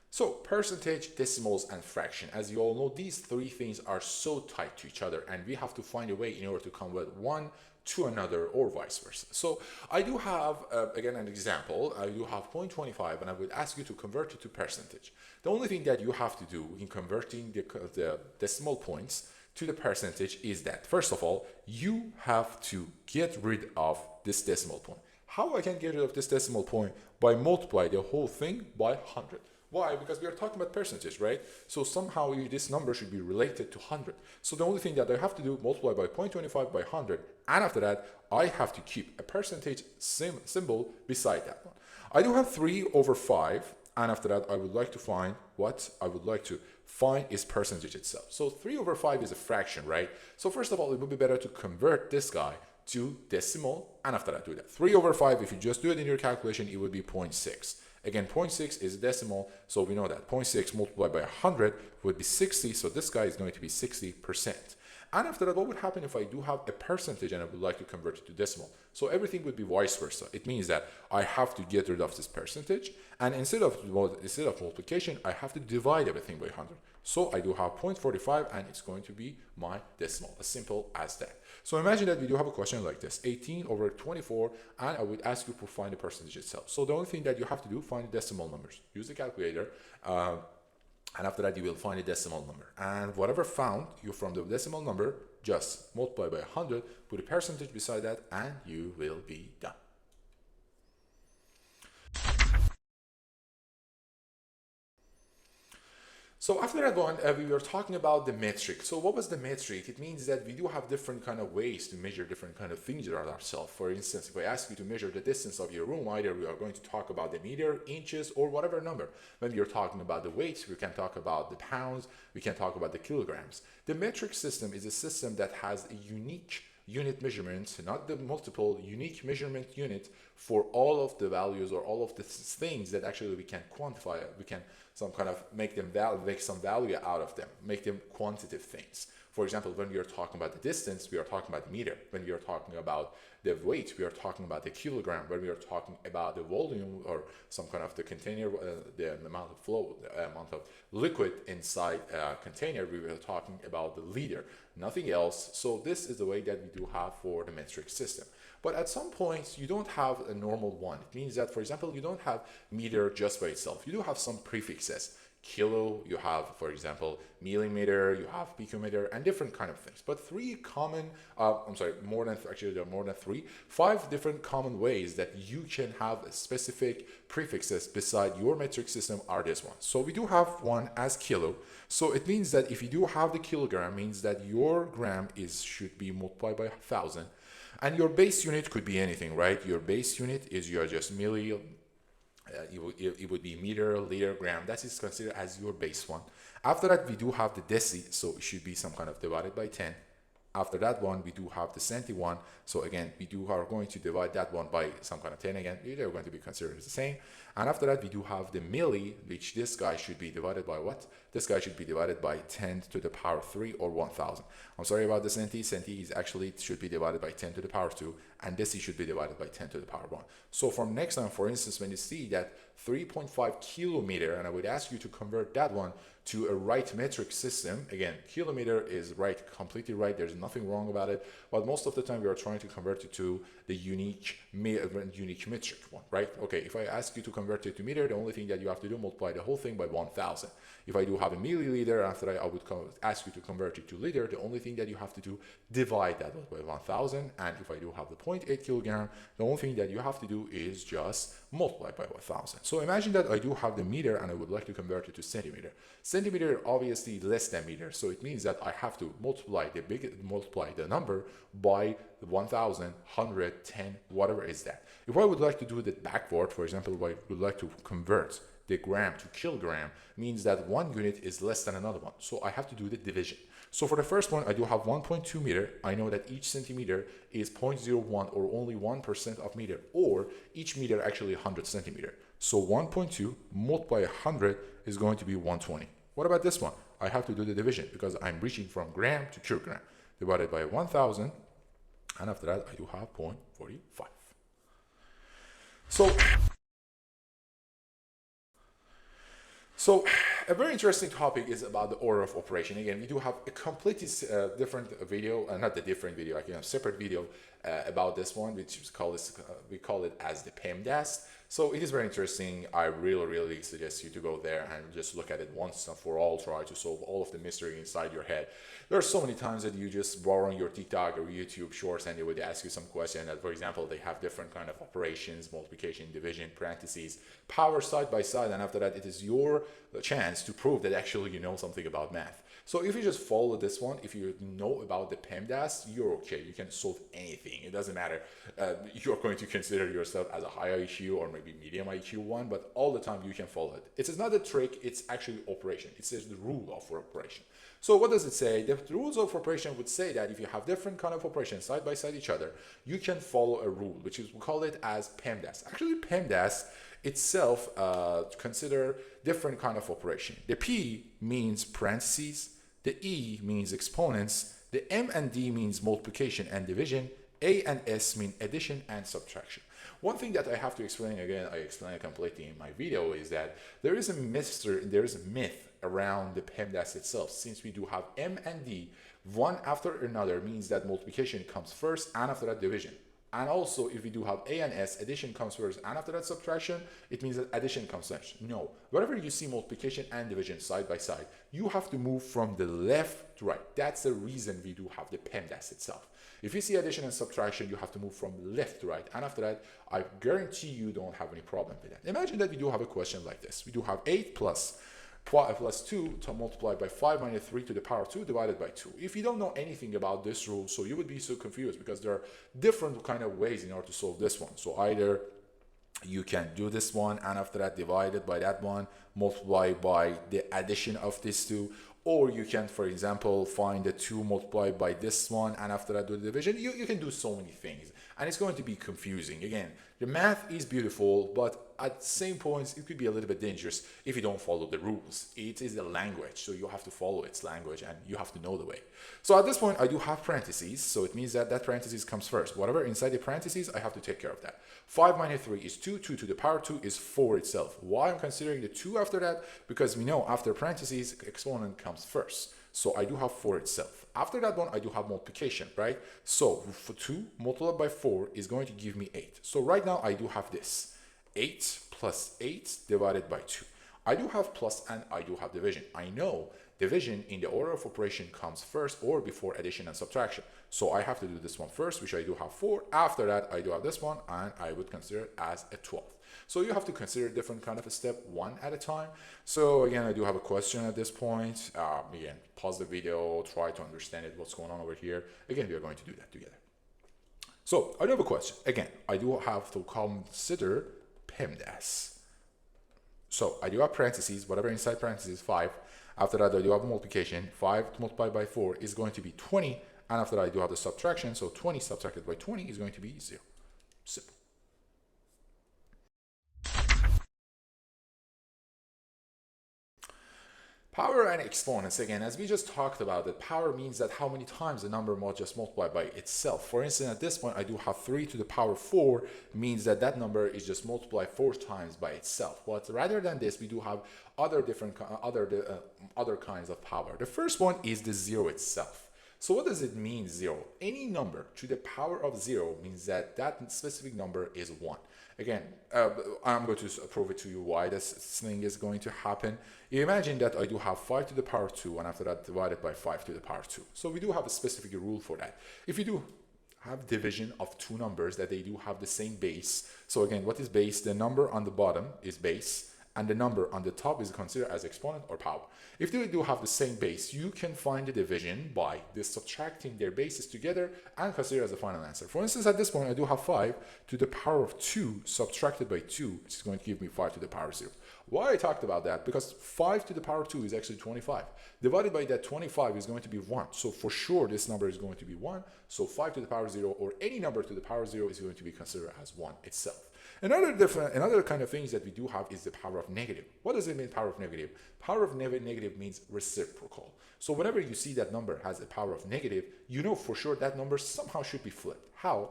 So percentage, decimals, and fraction. As you all know, these 3 things are so tied to each other, and we have to find a way in order to convert one to another or vice versa. So I do have, again, an example. I do have 0.25, and I would ask you to convert it to percentage. The only thing that you have to do in converting the decimal points to the percentage is that, first of all, you have to get rid of this decimal point. How I can get rid of this decimal point? By multiply the whole thing by 100. Why? Because we are talking about percentage, right? So somehow this number should be related to 100. So the only thing that I have to do, multiply by 0.25 by 100, and after that, I have to keep a percentage symbol beside that one. I do have 3/5, and after that, I would like to find what I would like to find is percentage itself. So 3/5 is a fraction, right? So first of all, it would be better to convert this guy to decimal, and after that, do that. 3/5, if you just do it in your calculation, it would be 0.6. Again, 0.6 is decimal, so we know that 0.6 multiplied by 100 would be 60, so this guy is going to be 60%. And after that, what would happen if I do have a percentage and I would like to convert it to decimal? So everything would be vice versa. It means that I have to get rid of this percentage, and instead of multiplication, I have to divide everything by 100. So I do have 0.45, and it's going to be my decimal, as simple as that. So imagine that we do have a question like this, 18 over 24, and I would ask you to find the percentage itself. So the only thing that you have to do, find the decimal numbers. Use the calculator, and after that you will find a decimal number. And whatever found you from the decimal number, just multiply by 100, put a percentage beside that, and you will be done. So after that one, we were talking about the metric. So what was the metric? It means that we do have different kind of ways to measure different kind of things around ourselves. For instance, if I ask you to measure the distance of your room, either we are going to talk about the meter, inches, or whatever number. When we are talking about the weights, we can talk about the pounds, we can talk about the kilograms. The metric system is a system that has a unique unit measurement, not the multiple, unique measurement unit for all of the values or all of the things that actually we can quantify. We can some kind of make some value out of them, make them quantitative things. For example, when we are talking about the distance, we are talking about meter. When we are talking about the weight, we are talking about the kilogram. When we are talking about the volume or some kind of the container, the amount of flow, the amount of liquid inside a container, we were talking about the liter, nothing else. So this is the way that we do have for the metric system. But at some point, you don't have a normal one. It means that, for example, you don't have meter just by itself. You do have some prefixes. Kilo, you have, for example, millimeter, you have picometer, and different kind of things. But three common, actually there are more than three, 5 different common ways that you can have specific prefixes beside your metric system are this one. So we do have one as kilo. So it means that if you do have the kilogram, means that your gram should be multiplied by 1,000. And your base unit could be anything, right? Your base unit is your just milli, it would be meter, liter, gram. That is considered as your base one. After that, we do have the deci, so it should be some kind of divided by 10. After that one, we do have the centi one. So again, are going to divide that one by some kind of 10 again. They're going to be considered the same. And after that, we do have the milli, which this guy should be divided by what? This guy should be divided by 10 to the power 3 or 1,000. I'm sorry about the centi. Centi is actually should be divided by 10 to the power 2, and deci should be divided by 10 to the power 1. So from next time, for instance, when you see that 3.5 kilometer, and I would ask you to convert that one to a right metric system. Again, kilometer is right, completely right. There's nothing wrong about it. But most of the time we are trying to convert it to the unique metric one, right? Okay, if I ask you to convert it to meter, the only thing that you have to do, multiply the whole thing by 1,000. If I do have a milliliter, after I would ask you to convert it to liter, the only thing that you have to do, divide that by 1,000. And if I do have the 0.8 kilogram, the only thing that you have to do is just multiply by 1,000. So imagine that I do have the meter and I would like to convert it to centimeter. Centimeter obviously less than meter, so it means that I have to multiply the number by 1,000, 100, 10, whatever is that. If I would like to do that backward, for example, if I would like to convert the gram to kilogram, means that one unit is less than another one. So I have to do the division. So for the first one, I do have 1.2 meter. I know that each centimeter is 0.01 or only 1% of meter, or each meter actually 100 centimeter. So 1.2 multiplied by 100 is going to be 120. What about this one? I have to do the division because I'm reaching from gram to kilogram. Divided by 1,000, and after that I do have 0.45. So a very interesting topic is about the order of operation. Again, we do have a completely different video, not the different video, like a separate video about this one, which is we call it as the PEMDAS. So it is very interesting. I really suggest you to go there and just look at it once and for all. Try to solve all of the mystery inside your head. There are so many times that you just borrow your TikTok or YouTube shorts and they would ask you some question that, for example, they have different kind of operations, multiplication, division, parentheses, power side by side, and after that it is your chance to prove that actually you know something about math. So if you just follow this one, if you know about the PEMDAS, you're okay. You can solve anything. It doesn't matter. You're going to consider yourself as a high IQ or maybe medium IQ one, but all the time you can follow it. It is not a trick. It's actually operation. It says the rule of operation. So what does it say? The rules of operation would say that if you have different kind of operations side by side each other, you can follow a rule, which is we call it as PEMDAS. Actually, PEMDAS itself consider different kind of operation. The P means parentheses, the E means exponents, The M and D means multiplication and division. A and S mean addition and subtraction. One thing that I have to explain, again, I explained it completely in my video, is that there is a myth around the PEMDAS itself. Since we do have M and D, one after another means that multiplication comes first and after that division. And also, if we do have A and S, addition comes first and after that subtraction, it means that addition comes next. No, wherever you see multiplication and division side by side, you have to move from the left to right. That's the reason we do have the PEMDAS itself. If you see addition and subtraction, you have to move from left to right. And after that, I guarantee you don't have any problem with that. Imagine that we do have a question like this. We do have 8 plus 2 to multiply by 5 minus 3 to the power 2 divided by 2. If you don't know anything about this rule, so you would be so confused, because there are different kind of ways in order to solve this one. So either you can do this one and after that divide it by that one, multiply by the addition of these two, or you can, for example, find the 2 multiplied by this one and after that do the division. You can do so many things and it's going to be confusing. Again, the math is beautiful, but at the same points, it could be a little bit dangerous if you don't follow the rules. It is a language, so you have to follow its language and you have to know the way. So at this point, I do have parentheses, so it means that that parentheses comes first. Whatever inside the parentheses, I have to take care of that. 5 minus 3 is 2, 2 to the power 2 is 4 itself. Why I'm considering the 2 after that? Because we know after parentheses, exponent comes first. So I do have 4 itself. After that one, I do have multiplication, right? So for 2 multiplied by 4 is going to give me 8. So right now I do have this. 8 plus 8 divided by 2. I do have plus and I do have division. I know division in the order of operation comes first or before addition and subtraction. So I have to do this one first, which I do have 4. After that, I do have this one, and I would consider it as a 12th. So you have to consider different kind of a step one at a time. So again, I do have a question at this point. Again, pause the video, try to understand it, what's going on over here. Again, we are going to do that together. So I do have a question. Again, I do have to consider PEMDAS. So I do have parentheses, whatever inside parentheses, 5. After that, I do have multiplication. 5 multiplied by 4 is going to be 20. And after that, I do have the subtraction. So 20 subtracted by 20 is going to be 0. Simple. Power and exponents, again, as we just talked about, that power means that how many times the number will just multiply by itself. For instance, at this point, I do have 3 to the power 4, means that that number is just multiplied 4 times by itself. But rather than this, we do have other kinds of power. The first one is the 0 itself. So what does it mean, 0? Any number to the power of 0 means that that specific number is 1. Again, I'm going to prove it to you why this thing is going to happen. You imagine that I do have 5 to the power 2, and after that divided by 5 to the power 2. So we do have a specific rule for that. If you do have division of two numbers that they do have the same base, so again, what is base? The number on the bottom is base, and the number on the top is considered as exponent or power. If they do have the same base, you can find the division by subtracting their bases together and consider as a final answer. For instance, at this point, I do have 5 to the power of 2 subtracted by 2, which is going to give me 5 to the power 0. Why I talked about that? Because 5 to the power 2 is actually 25. Divided by that 25 is going to be 1. So for sure, this number is going to be 1. So 5 to the power 0 or any number to the power 0 is going to be considered as 1 itself. Another kind of things that we do have is the power of negative. What does it mean, power of negative? Power of negative means reciprocal. So whenever you see that number has a power of negative, you know for sure that number somehow should be flipped. How?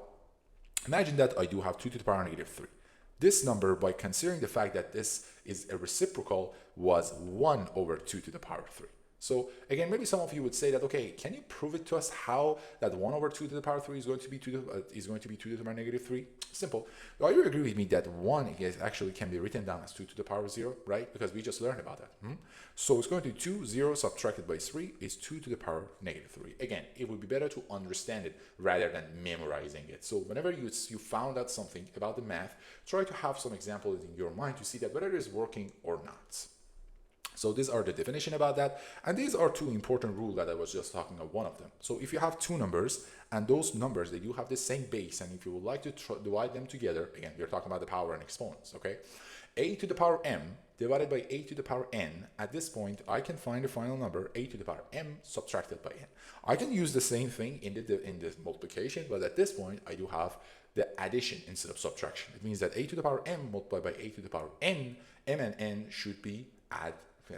Imagine that I do have 2 to the power negative 3. This number, by considering the fact that this is a reciprocal, was 1 over 2 to the power 3. So again, maybe some of you would say that, okay, can you prove it to us how that 1 over 2 to the power 3 is going to be 2 to the power negative 3? Simple. Do you agree with me that 1 actually can be written down as 2 to the power 0, right? Because we just learned about that. So it's going to be 2, 0 subtracted by 3 is 2 to the power negative 3. Again, it would be better to understand it rather than memorizing it. So whenever you found out something about the math, try to have some examples in your mind to see that whether it is working or not. So these are the definition about that. And these are two important rules that I was just talking of one of them. So if you have two numbers and those numbers, they do have the same base. And if you would like to divide them together, again, we're talking about the power and exponents, okay? A to the power m divided by a to the power n. At this point, I can find the final number, a to the power m subtracted by n. I can use the same thing in the multiplication, but at this point, I do have the addition instead of subtraction. It means that a to the power m multiplied by a to the power n, m and n should be added.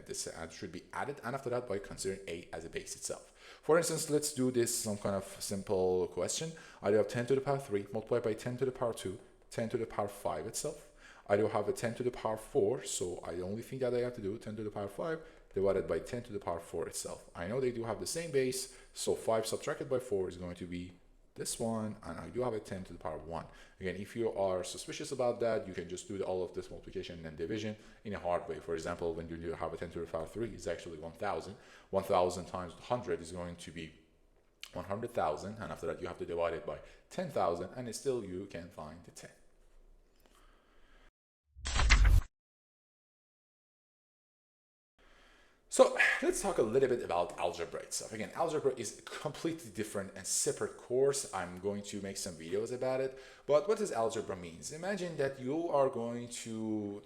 This should be added, and after that by considering a as a base itself. For instance, let's do this some kind of simple question. I do have 10 to the power 3 multiplied by 10 to the power 2, 10 to the power 5 itself. I do have a 10 to the power 4, so the only thing that I have to do, 10 to the power 5 divided by 10 to the power 4 itself. I know they do have the same base, so 5 subtracted by 4 is going to be this one, and I do have a 10 to the power 1. Again, if you are suspicious about that, you can just do all of this multiplication and division in a hard way. For example, when you have a 10 to the power 3, it's actually 1,000. 1,000 times 100 is going to be 100,000, and after that you have to divide it by 10,000, and still you can find the 10. So let's talk a little bit about algebra itself. Again, algebra is a completely different and separate course. I'm going to make some videos about it. But what does algebra means? Imagine that you are going to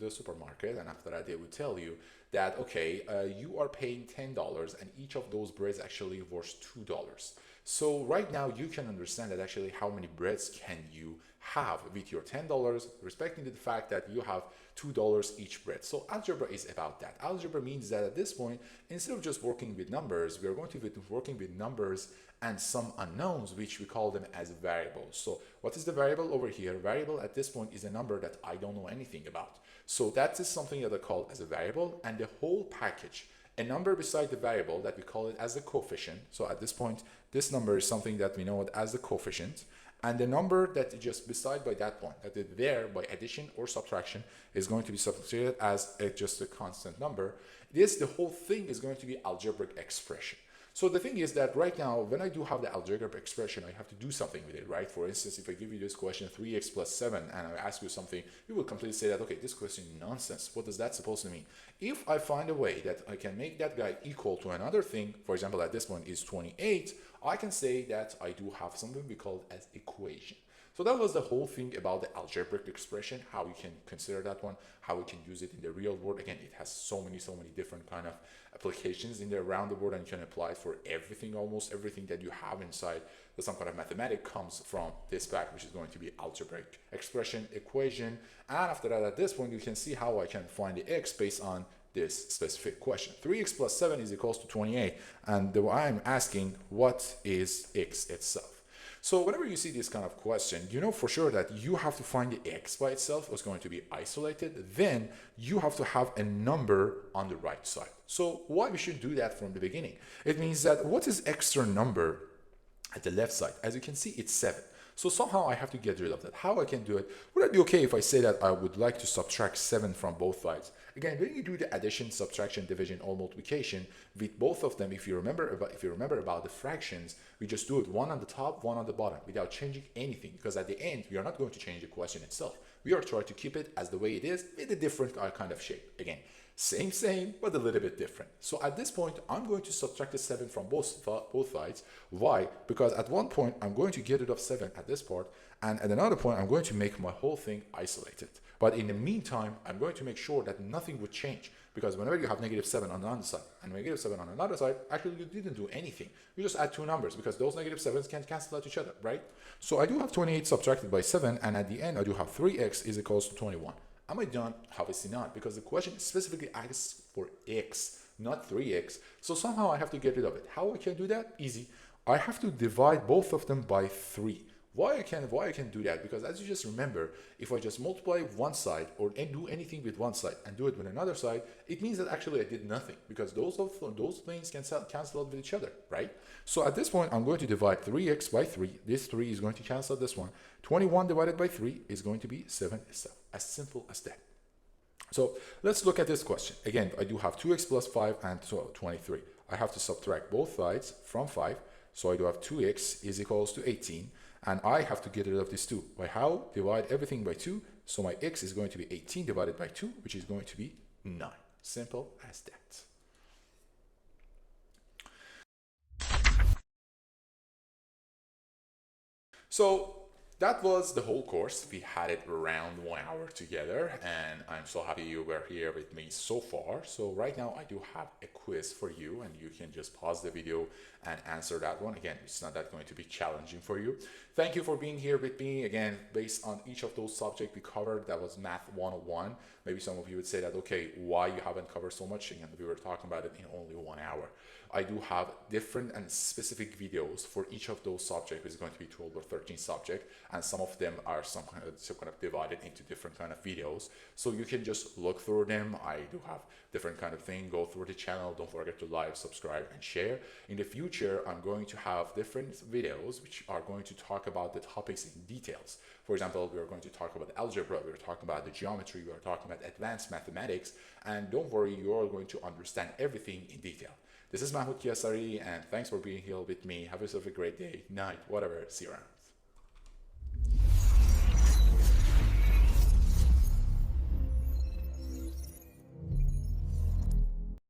the supermarket, and after that they will tell you that, okay, you are paying $10 and each of those breads actually worth $2. So right now you can understand that actually how many breads can you have with your $10, respecting to the fact that you have $2 each bread. So algebra is about that. Algebra means that at this point, instead of just working with numbers, we are going to be working with numbers and some unknowns, which we call them as variables. So what is the variable over here? Variable at this point is a number that I don't know anything about. So that is something that I call as a variable, and the whole package, a number beside the variable that we call it as a coefficient. So at this point, this number is something that we know it as the coefficient. And the number that is just beside by that point, that is there by addition or subtraction, is going to be substituted as just a constant number. The whole thing is going to be algebraic expression. So the thing is that right now, when I do have the algebraic expression, I have to do something with it, right? For instance, if I give you this question, 3x plus 7, and I ask you something, you will completely say that, okay, this question is nonsense. What does that supposed to mean? If I find a way that I can make that guy equal to another thing, for example, at this point is 28, I can say that I do have something we call as equation. So that was the whole thing about the algebraic expression, how we can consider that one, how we can use it in the real world. Again, it has so many different kind of applications in there around the world, and you can apply it for everything, almost everything that you have inside some kind of mathematics comes from this fact, which is going to be algebraic expression, equation. And after that, at this point, you can see how I can find the x based on this specific question. 3x plus 7 is equals to 28, and I'm asking what is x itself. So whenever you see this kind of question, you know for sure that you have to find the x by itself is going to be isolated. Then you have to have a number on the right side. So why we should do that from the beginning? It means that what is extra number at the left side? As you can see, it's 7. So somehow I have to get rid of that. How I can do it? Would it be okay if I say that I would like to subtract 7 from both sides? Again, when you do the addition, subtraction, division, or multiplication with both of them, if you remember about the fractions, we just do it one on the top, one on the bottom, without changing anything. Because at the end, we are not going to change the question itself. We are trying to keep it as the way it is with a different kind of shape. Again, same, but a little bit different. So at this point, I'm going to subtract the 7 from both sides. Why? Because at one point, I'm going to get rid of 7 at this part, and at another point, I'm going to make my whole thing isolated. But in the meantime, I'm going to make sure that nothing would change, because whenever you have -7 on the other side and -7 on another side, actually you didn't do anything. You just add two numbers, because those -7s can cancel out each other, right? So I do have 28 subtracted by 7, and at the end, I do have 3x is equals to 21. Am I done? Obviously not, because the question specifically asks for x, not 3x. So somehow I have to get rid of it. How I can do that? Easy. I have to divide both of them by 3. Why I can do that? Because as you just remember, if I just multiply one side or do anything with one side and do it with another side, it means that actually I did nothing, because those things can cancel out with each other, right? So at this point, I'm going to divide 3x by 3. This 3 is going to cancel this one. 21 divided by 3 is going to be 7 itself. As simple as that. So let's look at this question. Again, I do have 2x plus 5 and 23. I have to subtract both sides from 5. So I do have 2x is equals to 18. And I have to get rid of this 2. By how? Divide everything by 2. So my x is going to be 18 divided by 2, which is going to be 9. Simple as that. So That was the whole course. We had it around 1 hour together, and I'm so happy you were here with me so far. So right now I do have a quiz for you, and you can just pause the video and answer that one. Again, it's not that going to be challenging for you. Thank you for being here with me. Again, based on each of those subjects we covered, that was Math 101. Maybe some of you would say that, okay, why you haven't covered so much? Again, we were talking about it in only 1 hour. I do have different and specific videos for each of those subjects. It's going to be 12 or 13 subjects, and some of them are some kind of divided into different kind of videos. So you can just look through them. I do have different kind of thing. Go through the channel. Don't forget to like, subscribe, and share. In the future, I'm going to have different videos which are going to talk about the topics in details. For example, we are going to talk about algebra, we are talking about the geometry, we are talking about advanced mathematics, and don't worry, you are going to understand everything in detail. This is Mahmoud Kiasari, and thanks for being here with me. Have yourself a great day, night, whatever. See you around.